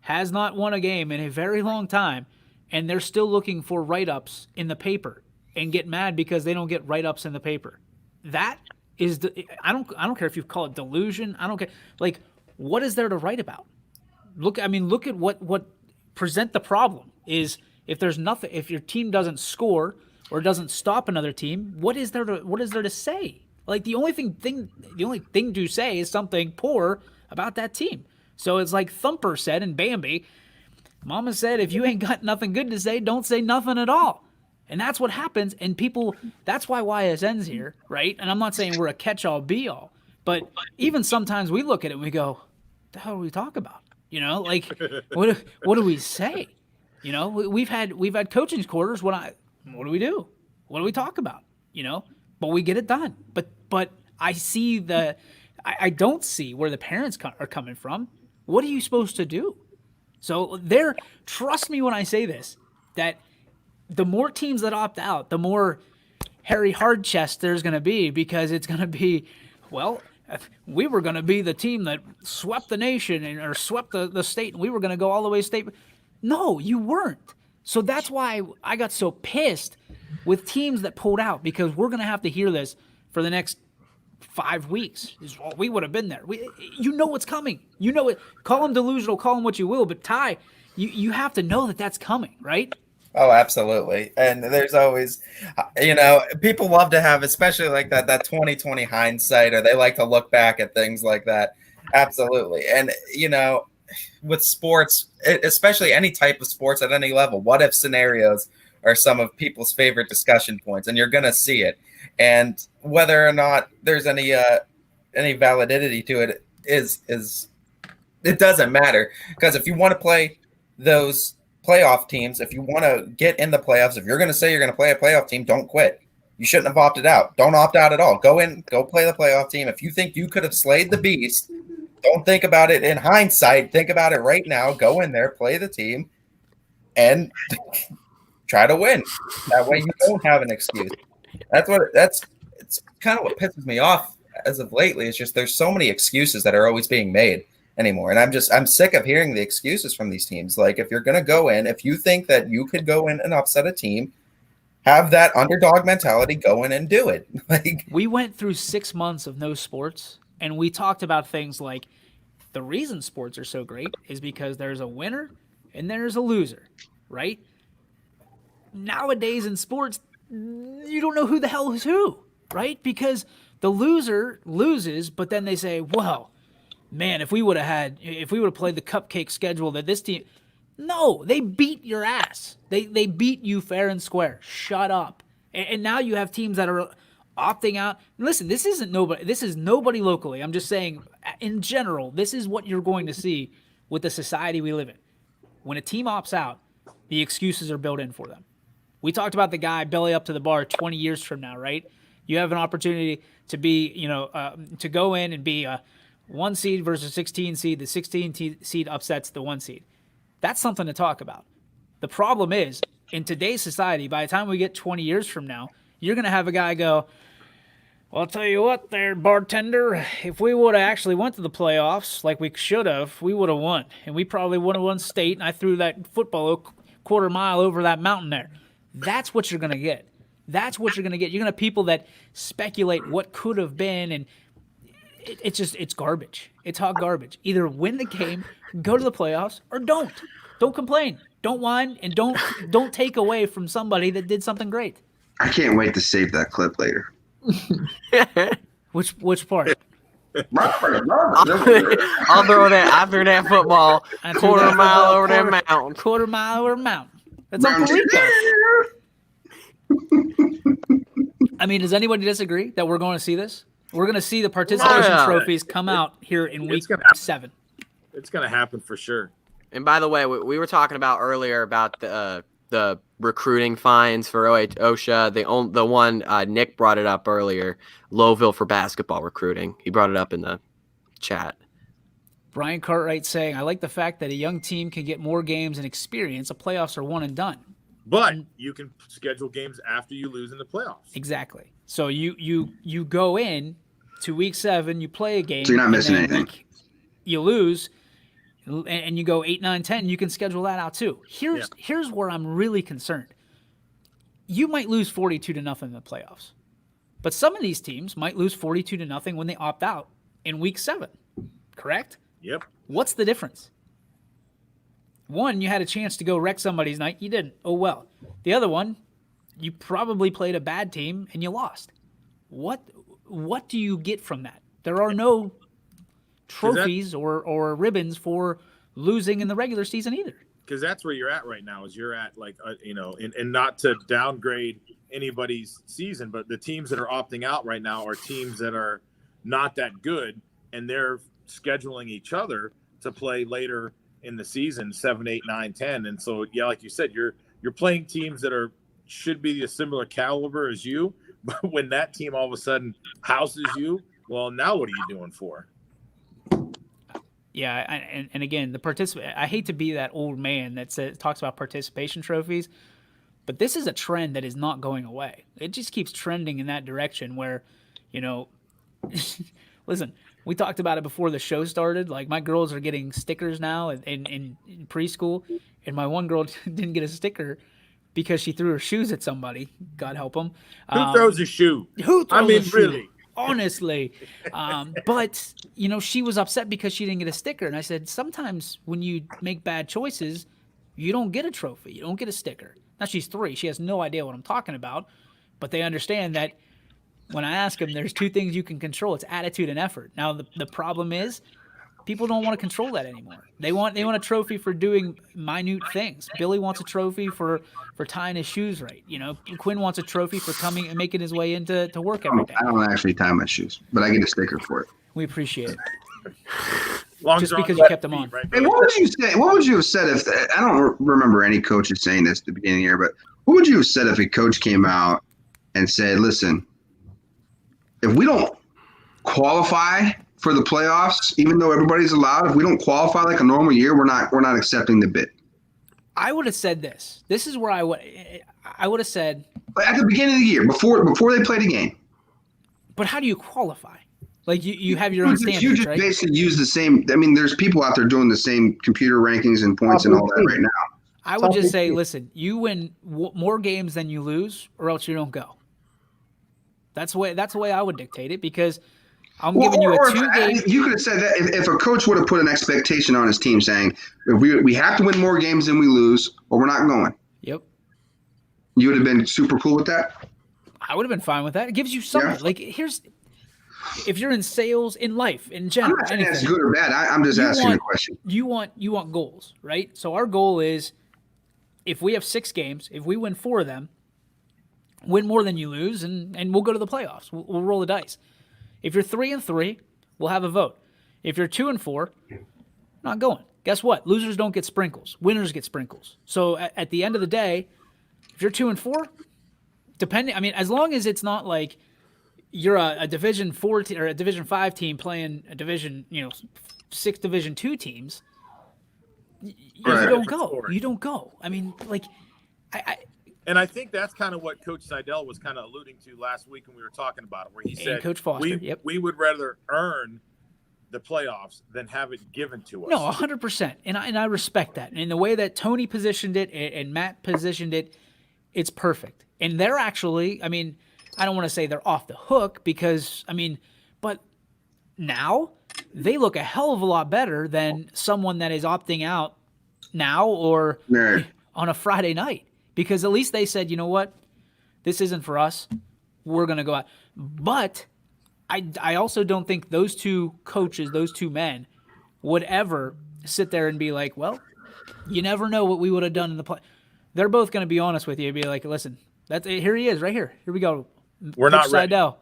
has not won a game in a very long time, and they're still looking for write-ups in the paper and get mad because they don't get write-ups in the paper. That is I don't care if you call it delusion. I don't care. Like, what is there to write about? Look at what present the problem is if there's nothing, if your team doesn't score or doesn't stop another team, what is there to say? Like the only thing to say is something poor about that team. So it's like Thumper said in Bambi, Mama said, if you ain't got nothing good to say, don't say nothing at all. And that's what happens. And people, that's why YSN's here, right? And I'm not saying we're a catch-all, be-all, but even sometimes we look at it and we go, the hell do we talk about? You know, like, what do we say? You know, we've had coaching quarters. What do we do? What do we talk about? You know, but we get it done. But I see I don't see where the parents are coming from. What are you supposed to do? So trust me when I say this, that the more teams that opt out, the more hairy hard chest there's going to be, because it's going to be, well, we were going to be the team that swept the nation or swept the state, and we were going to go all the way state. No, you weren't. So that's why I got so pissed with teams that pulled out, because we're going to have to hear this for the next 5 weeks. Well, we would have been there. You know what's coming. You know it. Call them delusional, call them what you will, but Ty, you have to know that that's coming, right? Oh, absolutely. And there's always, you know, people love to have, especially like that 2020 hindsight, or they like to look back at things like that. Absolutely. And, you know, with sports, especially any type of sports at any level, what if scenarios are some of people's favorite discussion points, and you're going to see it. And whether or not there's any validity to it is it doesn't matter, because if you want to play those playoff teams, if you want to get in the playoffs, if you're going to say you're going to play a playoff team, don't quit. You shouldn't have opted out. Don't opt out at all. Go play the playoff team. If you think you could have slayed the beast, don't think about it in hindsight. Think about it right now. Go in there, play the team, and try to win. That way you don't have an excuse. It's kind of what pisses me off as of lately. It's just there's so many excuses that are always being made anymore. And I'm sick of hearing the excuses from these teams. Like, if you're going to go in, if you think that you could go in and upset a team, have that underdog mentality, go in and do it. Like, we went through 6 months of no sports, and we talked about things like the reason sports are so great is because there's a winner and there's a loser, right? Nowadays in sports, you don't know who the hell is who, right? Because the loser loses, but then they say, well, man, if we would have played the cupcake schedule that this team, no, they beat your ass. They beat you fair and square. Shut up. And now you have teams that are opting out. Listen, this is nobody locally. I'm just saying, in general, this is what you're going to see with the society we live in. When a team opts out, the excuses are built in for them. We talked about the guy belly up to the bar 20 years from now, right? You have an opportunity to be, to go in and be a 1 seed versus 16 seed. The 16 seed upsets the 1 seed. That's something to talk about. The problem is, in today's society, by the time we get 20 years from now, you're going to have a guy go, well, I'll tell you what there, bartender, if we would have actually went to the playoffs like we should have, we would have won. And we probably would have won state, and I threw that football a quarter mile over that mountain there. That's what you're going to get. That's what you're going to get. You're going to have people that speculate what could have been, and it's garbage. It's hot garbage. Either win the game, go to the playoffs, or don't. Don't complain. Don't whine, and don't take away from somebody that did something great. I can't wait to save that clip later. Which part? I'll throw that after that football, quarter mile over that mountain. Quarter mile over mountain. That's Uncle Rico. I mean, does anybody disagree that we're going to see this? We're going to see the participation trophies come out here in week 7. It's going to happen for sure. And by the way, we were talking about earlier about the recruiting fines for OSHA. The one Nick brought it up earlier, Lowville for basketball recruiting. He brought it up in the chat. Brian Cartwright saying, I like the fact that a young team can get more games and experience. The playoffs are one and done. But you can schedule games after you lose in the playoffs. Exactly. So you go in to week 7, you play a game. So you're not missing anything. You lose, and you go 8, 9, 10. You can schedule that out too. Here's where I'm really concerned. You might lose 42-0 in the playoffs, but some of these teams might lose 42-0 when they opt out in week 7. Correct? Yep. What's the difference? One, you had a chance to go wreck somebody's night. You didn't. Oh, well. The other one, you probably played a bad team and you lost. What do you get from that? There are no trophies or ribbons for losing in the regular season either. because that's where you're at right now. Is you're at like and not to downgrade anybody's season, but the teams that are opting out right now are teams that are not that good, and they're scheduling each other to play later in the season, 7, 8, 9, 10. And so, yeah, like you said, you're playing teams that should be a similar caliber as you, but when that team all of a sudden houses you, well, now what are you doing for? Yeah, and again, I hate to be that old man that talks about participation trophies, but this is a trend that is not going away. It just keeps trending in that direction where, listen, we talked about it before the show started. Like, my girls are getting stickers now in preschool, and my one girl didn't get a sticker because she threw her shoes at somebody. God help them. Who throws a shoe? Who throws a shoe? Really? Honestly. But, she was upset because she didn't get a sticker. And I said, sometimes when you make bad choices, you don't get a trophy. You don't get a sticker. Now, she's 3. She has no idea what I'm talking about. But they understand that when I ask them, there's 2 things you can control. It's attitude and effort. Now, the problem is people don't want to control that anymore. They want a trophy for doing minute things. Billy wants a trophy for tying his shoes right. Quinn wants a trophy for coming and making his way into work every day. I don't actually tie my shoes, but I get a sticker for it. We appreciate it. Just because you kept them on. Right? Hey, what would you say? What would you have said if I don't remember any coaches saying this at the beginning here, but what would you have said if a coach came out and said, "Listen, if we don't qualify for the playoffs, even though everybody's allowed, if we don't qualify like a normal year, we're not accepting the bid"? I would have said this. This is where I would have said at the beginning of the year, before they played a game. But how do you qualify? Like, you have your own standards, you just right? basically use the same. I mean, there's people out there doing the same computer rankings and points and all that right now. I would just say, listen, you win more games than you lose, or else you don't go. That's the way I would dictate it, because I'm giving you a 2-game. You could have said that if a coach would have put an expectation on his team saying, if we have to win more games than we lose, or we're not going. Yep. You would have been super cool with that? I would have been fine with that. It gives you something. Yeah. Like, if you're in sales, in life, in general, I'm not saying that's good or bad. I'm just asking a question. You want goals, right? So our goal is, if we have 6 games, if we win 4 of them, win more than you lose, and we'll go to the playoffs. We'll roll the dice. If you're 3-3, we'll have a vote. If you're 2-4, not going. Guess what? Losers don't get sprinkles. Winners get sprinkles. So at the end of the day, if you're 2-4, as long as it's not like you're a Division 4 or a Division 5 team playing a Division, 6 Division 2 teams, you don't go. You don't go. I mean, like, And I think that's kind of what Coach Seidel was kind of alluding to last week when we were talking about it, where he said, Coach Foster, we would rather earn the playoffs than have it given to us. No, 100%. And I respect that. And the way that Tony positioned it and Matt positioned it, it's perfect. And they're actually, I don't want to say they're off the hook because, but now they look a hell of a lot better than someone that is opting out now or on a Friday night. Because at least they said, you know what, this isn't for us. We're going to go out. But I also don't think those 2 coaches, those 2 men, would ever sit there and be like, well, you never know what we would have done in the play. They're both going to be honest with you and be like, listen, here he is right here. Here we go. We're not ready. Seidel.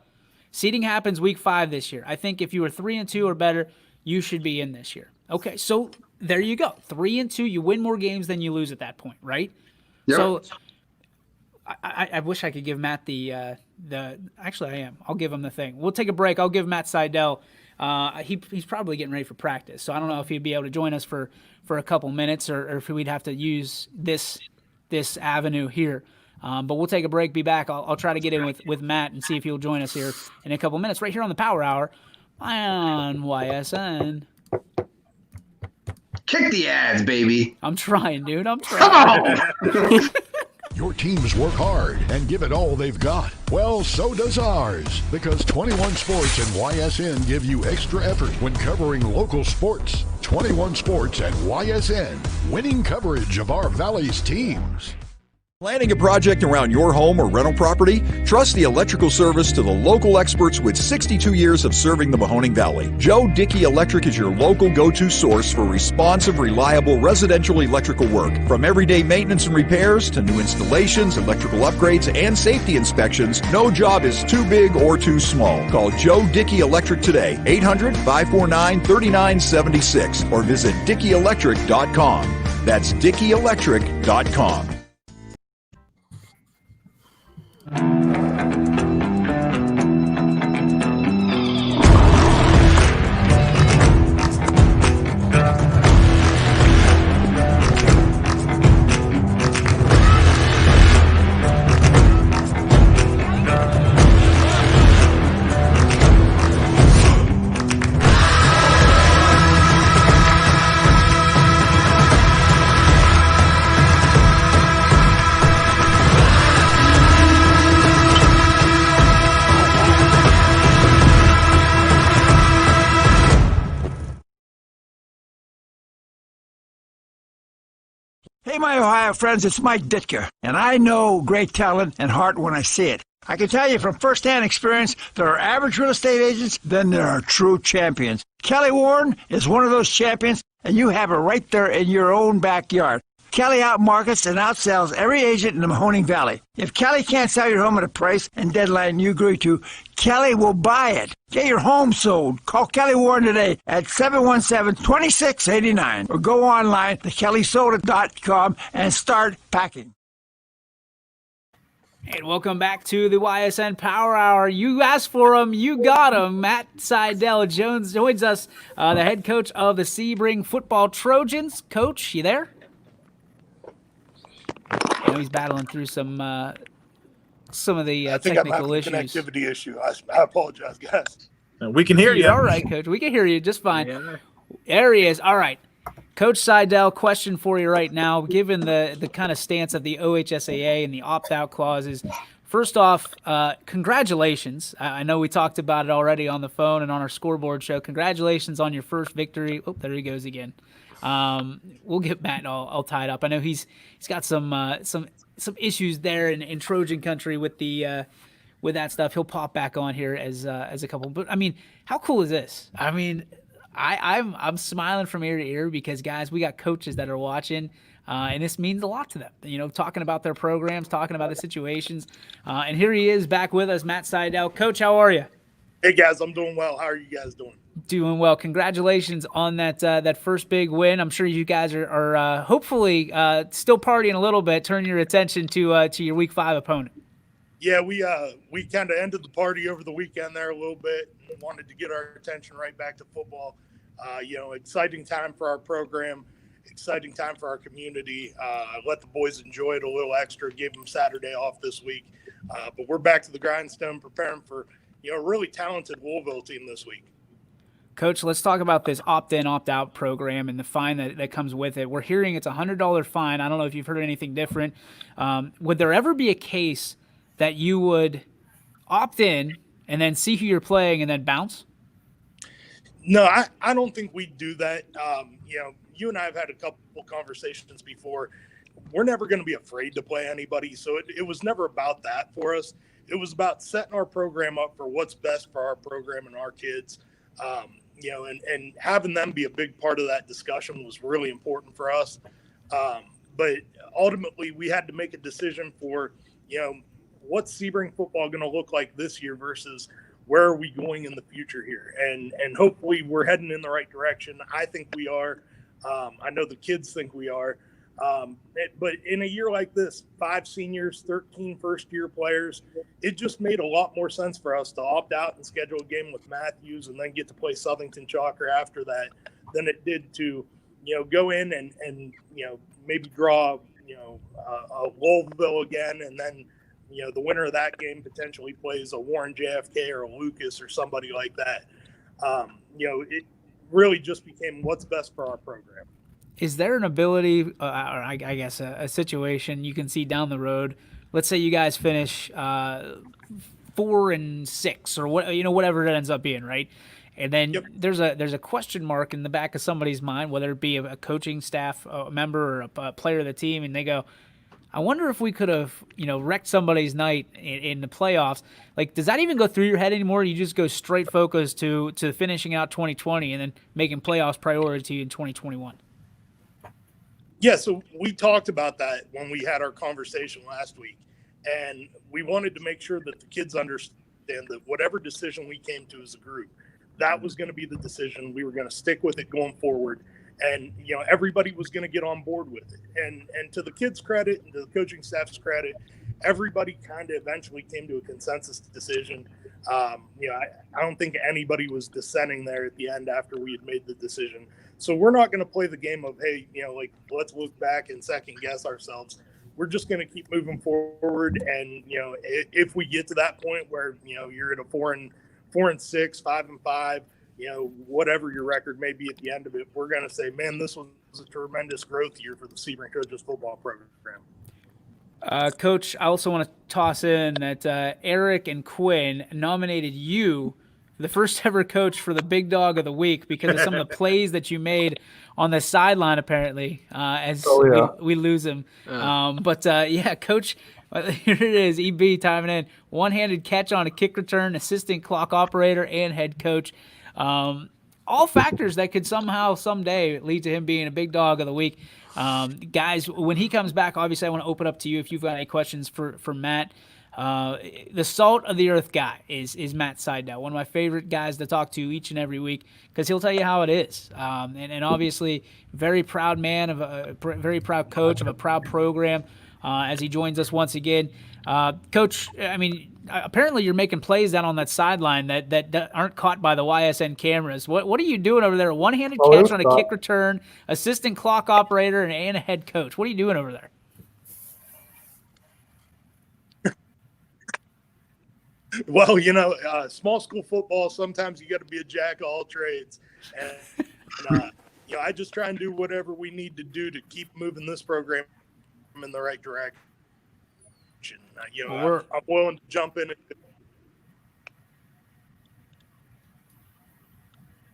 Seeding happens week 5 this year. I think if you were 3-2 or better, you should be in this year. Okay, so there you go. 3-2, you win more games than you lose at that point, right? Yep. So I wish I could give Matt the actually I am. I'll give him the thing. We'll take a break. I'll give Matt Seidel. He's probably getting ready for practice, so I don't know if he'd be able to join us for a couple minutes or if we'd have to use this avenue here. But we'll take a break. Be back. I'll try to get in with Matt and see if he'll join us here in a couple minutes right here on the Power Hour on YSN. Kick the ads, baby. I'm trying, dude. I'm trying. Come on. Your teams work hard and give it all they've got. Well, so does ours, because 21 Sports and YSN give you extra effort when covering local sports. 21 Sports and YSN, winning coverage of our Valley's teams. Planning a project around your home or rental property? Trust the electrical service to the local experts with 62 years of serving the Mahoning Valley. Joe Dickey Electric is your local go-to source for responsive, reliable residential electrical work. From everyday maintenance and repairs to new installations, electrical upgrades, and safety inspections, no job is too big or too small. Call Joe Dickey Electric today, 800-549-3976, or visit DickeyElectric.com. That's DickeyElectric.com. Hey, my Ohio friends, it's Mike Ditka, and I know great talent and heart when I see it. I can tell you from firsthand experience, there are average real estate agents, then there are true champions. Kelly Warren is one of those champions, and you have her right there in your own backyard. Kelly outmarkets and outsells every agent in the Mahoning Valley. If Kelly can't sell your home at a price and deadline you agree to, Kelly will buy it. Get your home sold. Call Kelly Warren today at 717-2689 or go online to kellysoda.com and start packing. And welcome back to the YSN Power Hour. You asked for him, you got him. Matt Seidel Jones joins us, the head coach of the Sebring football Trojans. Coach, you there? I know he's battling through some of the I think technical I'm issues. having a connectivity issue. I apologize, guys. We can hear you. All right, Coach. We can hear you just fine. Yeah. There he is. All right. Coach Seidel, question for you right now. Given the kind of stance of the OHSAA and the opt-out clauses, first off, congratulations. I know we talked about it already on the phone and on our scoreboard show. Congratulations on your first victory. Oh, there he goes again. We'll get Matt all tied up. I know he's got some issues there in Trojan country with the with that stuff. He'll pop back on here as a couple. But I mean, how cool is this? I mean, I'm smiling from ear to ear because guys, we got coaches that are watching, and this means a lot to them. You know, talking about their programs, talking about the situations, and here he is back with us, Matt Seidel. Coach, how are you? Hey guys, I'm doing well. How are you guys doing? Doing well. Congratulations on that first big win. I'm sure you guys are hopefully still partying a little bit. Turn your attention to your Week 5 opponent. Yeah, we kind of ended the party over the weekend there a little bit. Wanted to get our attention right back to football. Exciting time for our program, exciting time for our community. Let the boys enjoy it a little extra. Gave them Saturday off this week, but we're back to the grindstone, preparing for a really talented Louisville team this week. Coach, let's talk about this opt-in, opt-out program and the fine that comes with it. We're hearing it's a $100 fine. I don't know if you've heard anything different. Would there ever be a case that you would opt in and then see who you're playing and then bounce? No, I don't think we'd do that. You and I have had a couple conversations before. We're never going to be afraid to play anybody, so it was never about that for us. It was about setting our program up for what's best for our program and our kids. And having them be a big part of that discussion was really important for us. But ultimately, we had to make a decision for, what's Sebring football going to look like this year versus where are we going in the future here? And hopefully we're heading in the right direction. I think we are. I know the kids think we are. But in a year like this, 5 seniors, 13 first-year players, it just made a lot more sense for us to opt out and schedule a game with Matthews and then get to play Southington Chalker after that than it did to, go in and maybe draw, a Louisville again, and then, the winner of that game potentially plays a Warren JFK or a Lucas or somebody like that. It really just became what's best for our program. Is there an ability, or I guess a situation you can see down the road? Let's say you guys finish 4-6 or whatever it ends up being, right? And then there's a question mark in the back of somebody's mind, whether it be a coaching staff member or a player of the team, and they go, I wonder if we could have, wrecked somebody's night in the playoffs. Like, does that even go through your head anymore? You just go straight focus to finishing out 2020 and then making playoffs priority in 2021. Yeah, so we talked about that when we had our conversation last week, and we wanted to make sure that the kids understand that whatever decision we came to as a group, that was going to be the decision. We were going to stick with it going forward, and everybody was going to get on board with it. And to the kids' credit and to the coaching staff's credit, everybody kind of eventually came to a consensus decision. I don't think anybody was dissenting there at the end after we had made the decision. So we're not going to play the game of, hey, let's look back and second guess ourselves. We're just going to keep moving forward. And, if we get to that point where, you're at a 4-6, 5-5, whatever your record may be at the end of it, we're going to say, man, this was a tremendous growth year for the Sebring Trojans football program. Coach, I also want to toss in that Eric and Quinn nominated you the first ever coach for the Big Dog of the Week because of some of the plays that you made on the sideline, apparently, as we lose him. Coach, here it is, EB timing in. One-handed catch on a kick return, assistant clock operator, and head coach. All factors that could someday lead to him being a Big Dog of the Week. Guys, when he comes back, obviously I want to open up to you if you've got any questions for Matt. The salt of the earth guy is Matt Seidel, one of my favorite guys to talk to each and every week because he'll tell you how it is. And obviously, very proud man of a very proud coach of a proud program as he joins us once again. Coach, I mean, apparently you're making plays down on that sideline that aren't caught by the YSN cameras. What are you doing over there? A one-handed catch on a kick return, assistant clock operator, and a head coach. What are you doing over there? Well, small school football, sometimes you got to be a jack of all trades. And I just try and do whatever we need to do to keep moving this program in the right direction. I'm willing to jump in.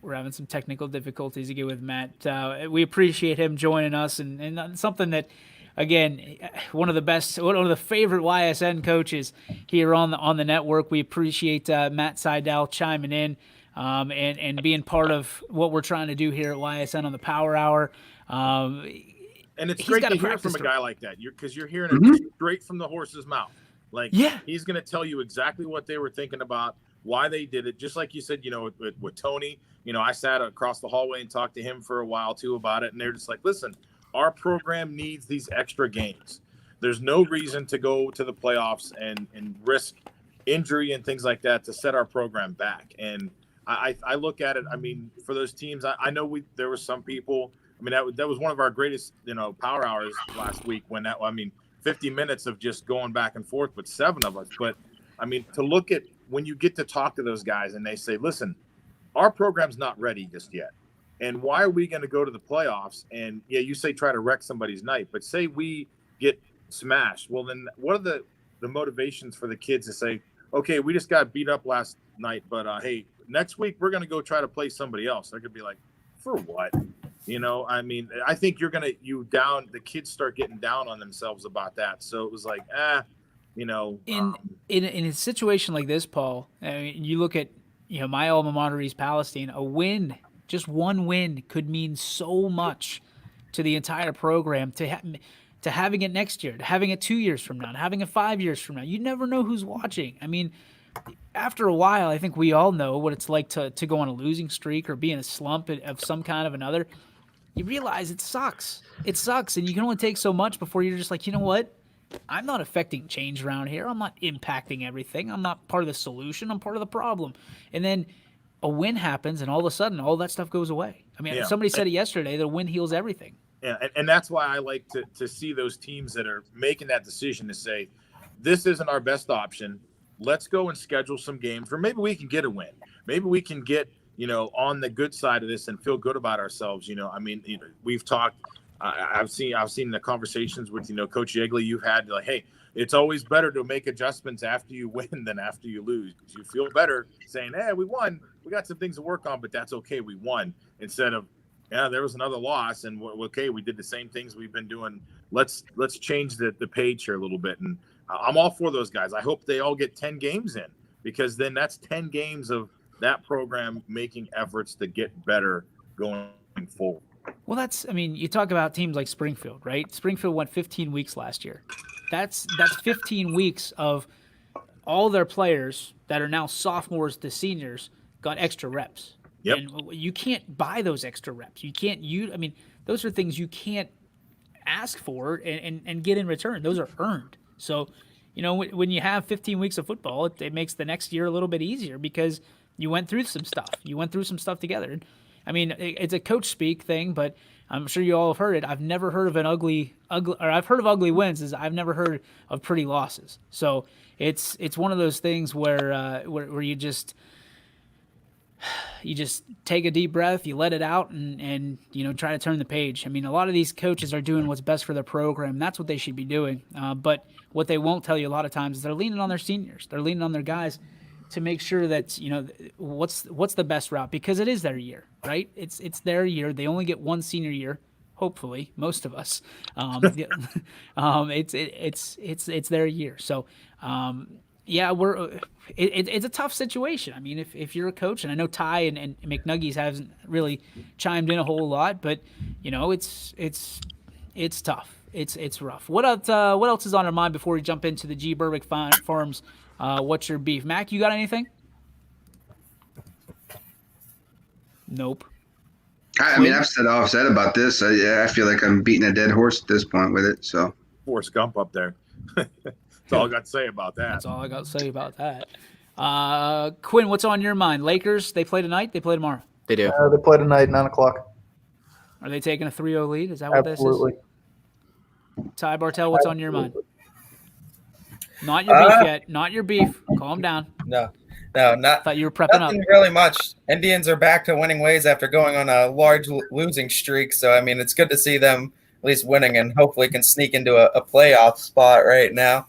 We're having some technical difficulties again with Matt. We appreciate him joining us and something that, again, one of the favorite YSN coaches here on the network. We appreciate Matt Seidel chiming in and being part of what we're trying to do here at YSN on the Power Hour. And it's great to hear from a guy like that because you're hearing it straight from the horse's mouth. He's going to tell you exactly what they were thinking about, why they did it. Just like you said, with Tony, I sat across the hallway and talked to him for a while too about it. And they're just like, listen, our program needs these extra games. There's no reason to go to the playoffs and risk injury and things like that to set our program back. And I look at it, I mean, for those teams, I know there were some people, I mean, that was one of our greatest, power hours last week 50 minutes of just going back and forth with 7 of us. But I mean, to look at when you get to talk to those guys and they say, listen, our program's not ready just yet. And why are we going to go to the playoffs? And you say try to wreck somebody's night, but say we get smashed. Well, then what are the motivations for the kids to say, okay, we just got beat up last night, but hey, next week we're going to go try to play somebody else. They're going to be like, for what? I mean, I think the kids start getting down on themselves about that. So it was like, In a situation like this, Paul, I mean, you look at, my alma mater, East Palestine, a win, just one win could mean so much to the entire program, to having it next year, to having it 2 years from now, to having it 5 years from now. You never know who's watching. I mean, after a while, I think we all know what it's like to go on a losing streak or be in a slump of some kind of another. You realize it sucks. It sucks, and you can only take so much before you're just like, you know what? I'm not affecting change around here. I'm not impacting everything. I'm not part of the solution. I'm part of the problem. And then a win happens, and all of a sudden, all that stuff goes away. I mean, somebody said it yesterday, that a win heals everything. Yeah, and that's why I like to see those teams that are making that decision to say, this isn't our best option. Let's go and schedule some games where maybe we can get a win. Maybe we can get, on the good side of this and feel good about ourselves. I mean, we've talked. I've seen the conversations with Coach Yeagley you've had, like, hey, it's always better to make adjustments after you win than after you lose. You feel better saying, hey, we won. We got some things to work on, but that's okay. We won, instead of Yeah, there was another loss, and okay, we did the same things we've been doing. Let's change the page here a little bit, and I'm all for those guys. I hope they all get 10 games in, because then that's 10 games of that program making efforts to get better going forward. Well, you talk about teams like Springfield, right? Springfield went 15 weeks last year. That's 15 weeks of all their players that are now sophomores to seniors got extra reps. Yep. And you can't buy those extra reps. You can't those are things you can't ask for and get in return. Those are earned. So, when you have 15 weeks of football, it makes the next year a little bit easier because you went through some stuff. You went through some stuff together. It's a coach speak thing, but I'm sure you all have heard it. I've never heard of I've heard of ugly wins. I've never heard of pretty losses. So it's one of those things where you just take a deep breath, you let it out, and try to turn the page. A lot of these coaches are doing what's best for their program. That's what they should be doing. But what they won't tell you a lot of times is they're leaning on their seniors. They're leaning on their guys to make sure that what's the best route, because it is their year, right? It's their year. They only get one senior year. Hopefully, most of us. It's their year. So. It's a tough situation. If you're a coach, and I know Ty and McNuggies hasn't really chimed in a whole lot, but it's tough. It's rough. What else is on our mind before we jump into the G. Berwick Farms? What's your beef, Mac? You got anything? Nope. I've said all I've said about this. I feel like I'm beating a dead horse at this point with it. So Forrest Gump up there. That's all I got to say about that. That's all I got to say about that. Quinn, what's on your mind? Lakers, they play tonight? They play tomorrow? They do. They play tonight, 9 o'clock. Are they taking a 3-0 lead? Is that what Absolutely. this is? Ty Bartell, what's on your mind? Not your beef yet. Not your beef. Calm down. No, not. Thought you were prepping nothing up. really much. Indians are back to winning ways after going on a large losing streak. So, it's good to see them at least winning, and hopefully can sneak into a playoff spot right now.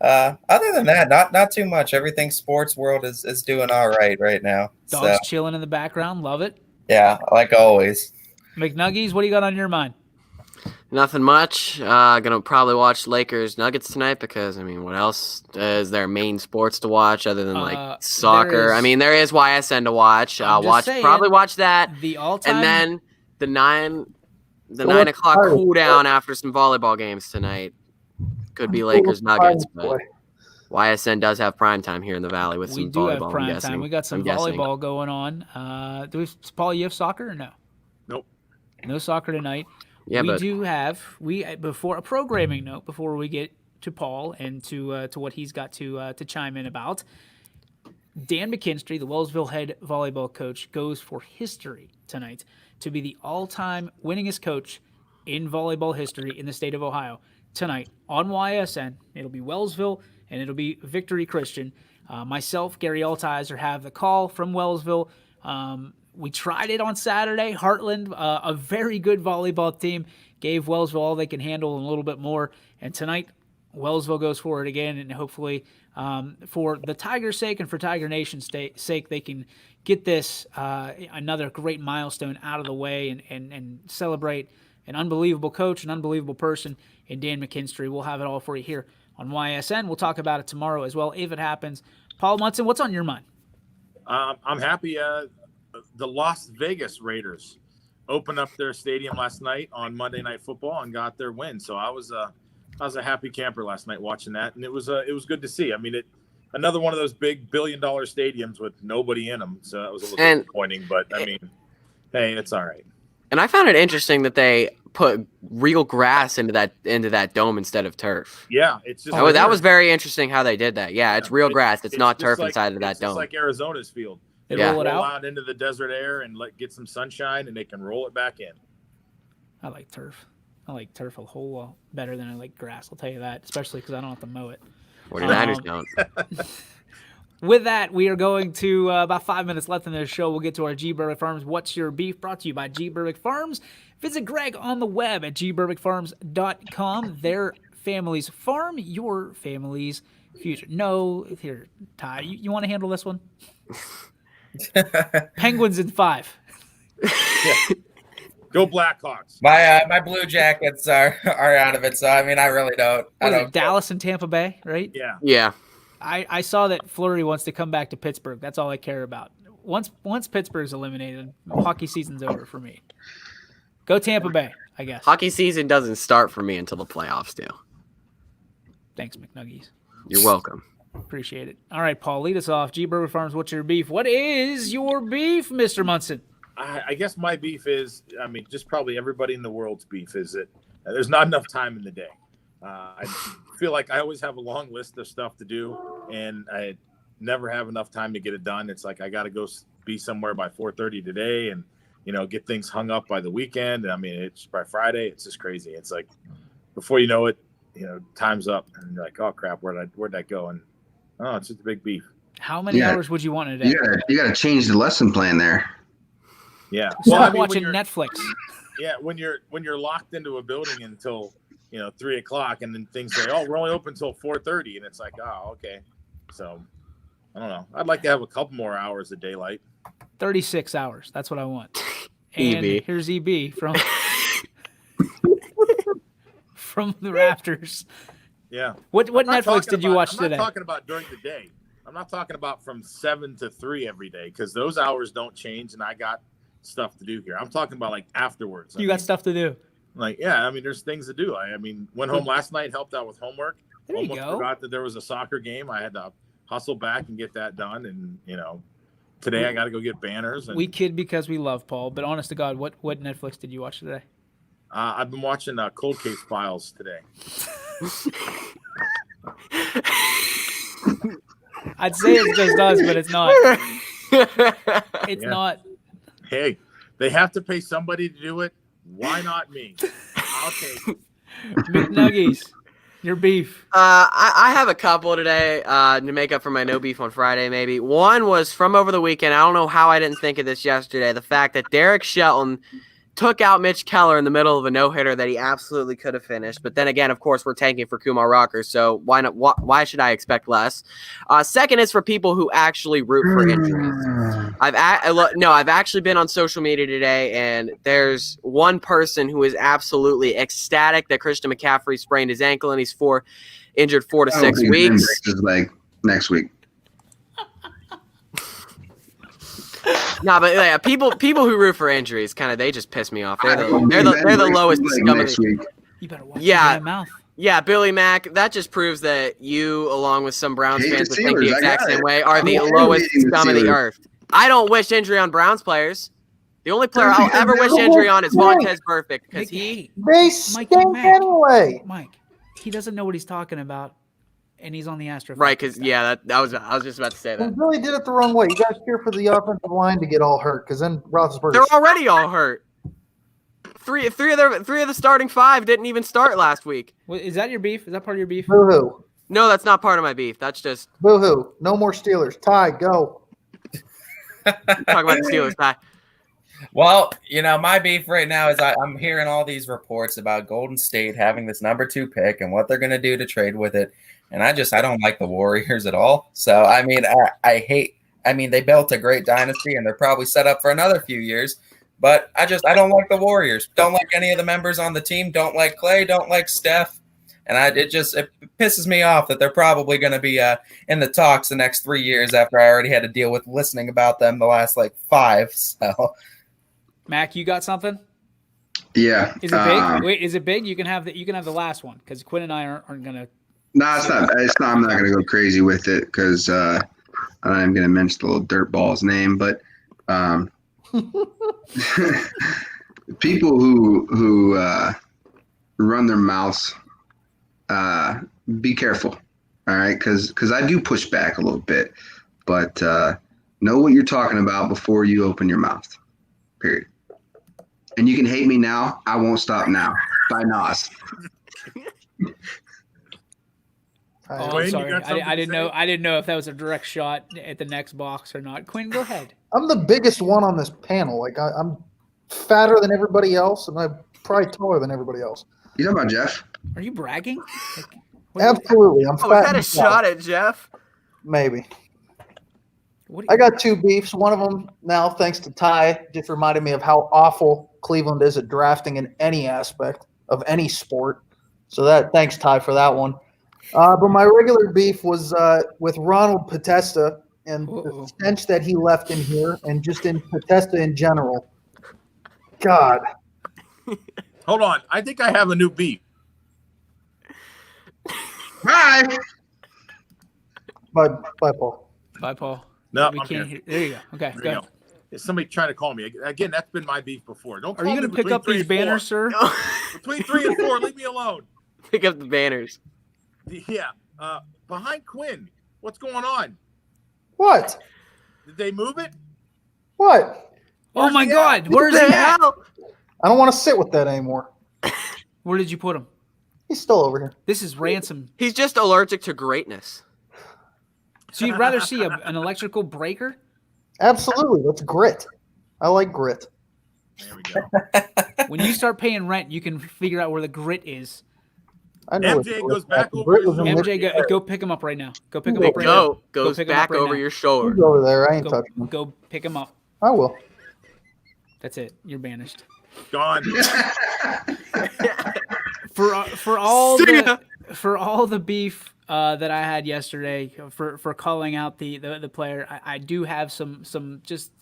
Other than that, not too much. Everything sports world is doing all right now. Dogs chilling in the background. Love it. Yeah, like always. McNuggies, what do you got on your mind? Nothing much. Gonna probably watch Lakers Nuggets tonight because what else is there main sports to watch other than soccer? There is YSN to watch. Probably watch that. The all-time, and then the 9 o'clock cool down after some volleyball games tonight. Could be Lakers Nuggets, but YSN does have prime time here in the Valley with some volleyball. We do have prime time. We got some volleyball going on. Paul, you have soccer or no? Nope. No soccer tonight. Yeah, we do have before a programming note before we get to Paul and to what he's got to chime in about. Dan McKinstry, the Wellsville head volleyball coach, goes for history tonight to be the all-time winningest coach in volleyball history in the state of Ohio. Tonight on YSN, it'll be Wellsville and it'll be Victory Christian. Myself, Gary Altizer, have the call from Wellsville. We tried it on Saturday. Heartland, a very good volleyball team, gave Wellsville all they can handle and a little bit more. And tonight, Wellsville goes for it again, and hopefully for the Tigers' sake and for Tiger Nation's sake, they can get this another great milestone out of the way and celebrate an unbelievable coach, an unbelievable person in Dan McKinstry. We'll have it all for you here on YSN. We'll talk about it tomorrow as well if it happens. Paul Munson, what's on your mind? I'm happy the Las Vegas Raiders opened up their stadium last night on Monday Night Football and got their win. So I was a happy camper last night watching that, and it was good to see. Another one of those big $1 billion stadiums with nobody in them, so that was a little disappointing. But hey, it's all right. And I found it interesting that they put real grass into that dome instead of turf. Yeah, it's just that was very interesting how they did that. Yeah, it's real grass. It's not turf inside of that dome. It's like Arizona's field. They roll it out into the desert air and get some sunshine, and they can roll it back in. I like turf. I like turf a whole lot better than I like grass. I'll tell you that, especially because I don't have to mow it. 49ers don't. With that, we are going to about 5 minutes left in the show. We'll get to our G. Berwick Farms What's Your Beef, brought to you by G. Berwick Farms. Visit Greg on the web at gberwickfarms.com. Their family's farm, your family's future. No, here, Ty, you want to handle this one? Penguins in 5. Go Blackhawks. My Blue Jackets are out of it, so I mean, I really don't. What I is don't. it, Dallas and Tampa Bay, right? Yeah. Yeah. I saw that Fleury wants to come back to Pittsburgh. That's all I care about. Once Pittsburgh's eliminated, hockey season's over for me. Go Tampa Bay, I guess. Hockey season doesn't start for me until the playoffs do. Thanks, McNuggies. You're welcome. Appreciate it. All right, Paul, lead us off. G Burger Farms, what's your beef? What is your beef, Mr. Munson? I guess my beef is, I mean, just probably everybody in the world's beef is that there's not enough time in the day. I feel like I always have a long list of stuff to do, and I never have enough time to get it done. It's like I got to go be somewhere by 4:30 today, and get things hung up by the weekend. And I mean, it's by Friday. It's just crazy. It's like before you know it, time's up, and you're like, oh crap, where'd that go? And it's just a big beef. How many hours would you want in a day? You got to change the lesson plan there. Yeah. Stop watching Netflix. Yeah, when you're locked into a building until 3 o'clock, and then things say, "Oh, we're only open until 4:30," and it's like, "Oh, okay." So I don't know. I'd like to have a couple more hours of daylight. 36 hours. That's what I want. And EB. here's EB from from the rafters. Yeah. What Netflix did you watch today? I'm not talking about during the day. I'm not talking about from 7 to 3 every day, because those hours don't change, and I got stuff to do here. I'm talking about like afterwards. You got stuff to do. Like, yeah, I mean, there's things to do. I mean, went home last night, helped out with homework. There you Almost go. forgot that there was a soccer game. I had to hustle back and get that done. And today I got to go get banners. And We kid because we love Paul, but honest to God, what Netflix did you watch today? I've been watching Cold Case Files today. I'd say it just does, but it's not. It's not. Hey, they have to pay somebody to do it. Why not me? I'll take it. McNuggies, your beef. I have a couple today to make up for my no beef on Friday, maybe. One was from over the weekend. I don't know how I didn't think of this yesterday. The fact that Derek Shelton took out Mitch Keller in the middle of a no-hitter that he absolutely could have finished. But then again, of course, we're tanking for Kumar Rocker, so why not? Why should I expect less? Second is for people who actually root for injuries. I've actually been on social media today, and there's one person who is absolutely ecstatic that Christian McCaffrey sprained his ankle, and he's injured 4 to 6 weeks. Is like next week. No, but yeah, people who root for injuries, they just piss me off. They're the lowest scum of the. You better watch your mouth. Yeah, Billy Mack. That just proves that you, along with some Browns fans that think the exact same way, are the lowest scum of the earth. I don't wish injury on Browns players. The only player I'll ever wish injury on is Vontaze Burfict, because they stink anyway. Mike, he doesn't know what he's talking about. And he's on the Astros. Right, because I was just about to say that. They really did it the wrong way. You guys cheer for the offensive line to get all hurt, because then Roethlisberger. They're already all hurt. Three of the starting 5 didn't even start last week. Well, is that your beef? Is that part of your beef? Boo-hoo. No, that's not part of my beef. That's just boo-hoo. No more Steelers. Ty, go. Talk about the Steelers, Ty. Well, my beef right now is I'm hearing all these reports about Golden State having this number 2 pick and what they're going to do to trade with it. And I don't like the Warriors at all. So, I mean, they built a great dynasty, and they're probably set up for another few years. But I don't like the Warriors. Don't like any of the members on the team. Don't like Clay. Don't like Steph. And it pisses me off that they're probably going to be in the talks the next 3 years after I already had to deal with listening about them the last 5. So, Mac, you got something? Yeah. Is it big? Wait, is it big? You can have the last one, because Quinn and I aren't going to. No, it's not. I'm not going to go crazy with it, because I'm going to mention the little dirtball's name. But people who run their mouths, be careful. All right, because I do push back a little bit, but know what you're talking about before you open your mouth. Period. And you can hate me now. I won't stop now. By Nas. Oh, I'm sorry. I didn't know if that was a direct shot at the next box or not. Quinn, go ahead. I'm the biggest one on this panel. I'm fatter than everybody else, and I'm probably taller than everybody else. You talking about Jeff? Are you bragging? Absolutely. I'm fat. Was that a shot at Jeff? Maybe. I got 2 beefs. One of them now, thanks to Ty, just reminded me of how awful Cleveland is at drafting in any aspect of any sport. So thanks, Ty, for that one. But my regular beef was with Ronald Potesta and the stench that he left in here and just in Potesta in general. God. Hold on. I think I have a new beef. Bye. Bye, Paul. Bye, Paul. No, we I'm can't here. hear. There you go. Okay, There go. you go. Is somebody trying to call me again? That's been my beef before. Don't. Are Call you me going to pick between up 3 these and 4. banners, sir? Between 3 and 4, leave me alone. Pick up the banners. Yeah. Behind Quinn, what's going on? What? Did they move it? What? Oh my he at? God! Where's he at? I don't want to sit with that anymore. Where did you put him? He's still over here. This is ransom. He's just allergic to greatness. So you'd rather see an electrical breaker? Absolutely. That's grit. I like grit. There we go. When you start paying rent, you can figure out where the grit is. I know MJ goes back over his MJ, go pick him up right now. Go pick him up right now. Goes pick him back up right over now. your shoulder. He's over there. I ain't Go, touching him. go pick him up. I will. That's it. You're banished. Gone. For all the beef that I had yesterday for calling out the player, I do have some just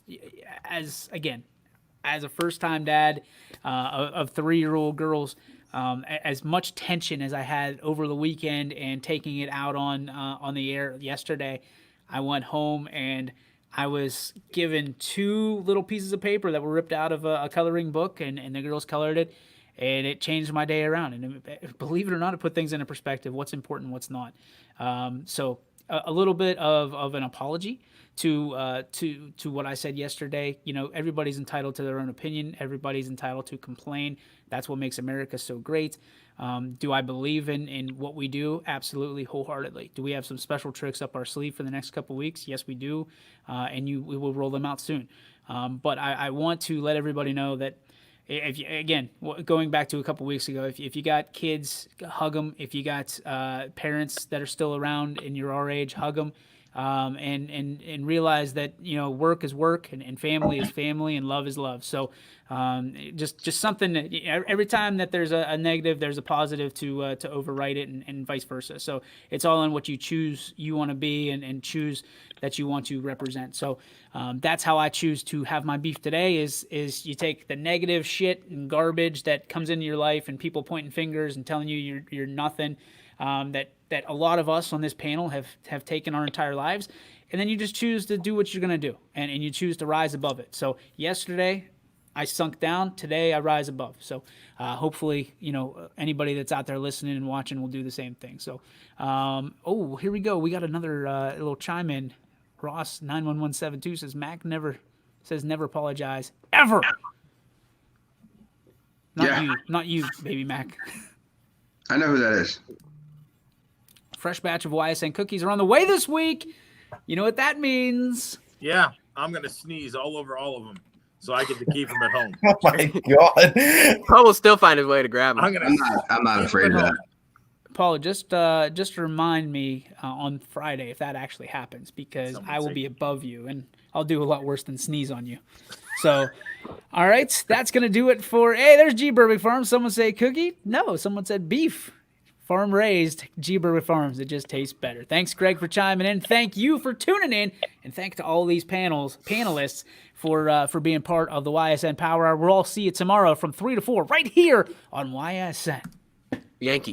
as a first time dad of 3-year-old girls. As much tension as I had over the weekend and taking it out on the air yesterday, I went home and I was given 2 little pieces of paper that were ripped out of a coloring book, and the girls colored it, and it changed my day around. And believe it or not, it put things into perspective, what's important, what's not. So a little bit of an apology to what I said yesterday. You know, everybody's entitled to their own opinion. Everybody's entitled to complain. That's what makes America so great. Do I believe in what we do? Absolutely, wholeheartedly. Do we have some special tricks up our sleeve for the next couple weeks? Yes, we do, and we will roll them out soon. But I want to let everybody know that if you, again, going back to a couple weeks ago, if you got kids, hug them. If you got parents that are still around and you're our age, hug them. And realize that, you know, work is work and family is family and love is love. So just something that every time that there's a negative, there's a positive to overwrite it and vice versa. So it's all in what you choose you want to be and choose that you want to represent. So that's how I choose to have my beef today is you take the negative shit and garbage that comes into your life and people pointing fingers and telling you you're nothing, that a lot of us on this panel have taken our entire lives, and then you just choose to do what you're going to do, and you choose to rise above it. So yesterday I sunk down, today I rise above. So hopefully, you know, anybody that's out there listening and watching will do the same thing. So here we go. We got another little chime in. Ross 91172 says Mac never apologize ever. Not you, baby Mac. I know who that is. Fresh batch of YSN cookies are on the way this week. You know what that means. Yeah, I'm going to sneeze all over all of them so I get to keep them at home. Oh, my God. Paul will still find his way to grab them. I'm not afraid of that. Paul, just remind me on Friday if that actually happens, because I will be above you, and I'll do a lot worse than sneeze on you. So, all right, that's going to do it for, hey, there's G. Burbick Farms. Someone say cookie? No, someone said beef. Farm raised, G. Burbick Farms. It just tastes better. Thanks, Greg, for chiming in. Thank you for tuning in, and thanks to all these panelists for being part of the YSN Power Hour. We'll all see you tomorrow from 3 to 4 right here on YSN. Yankees.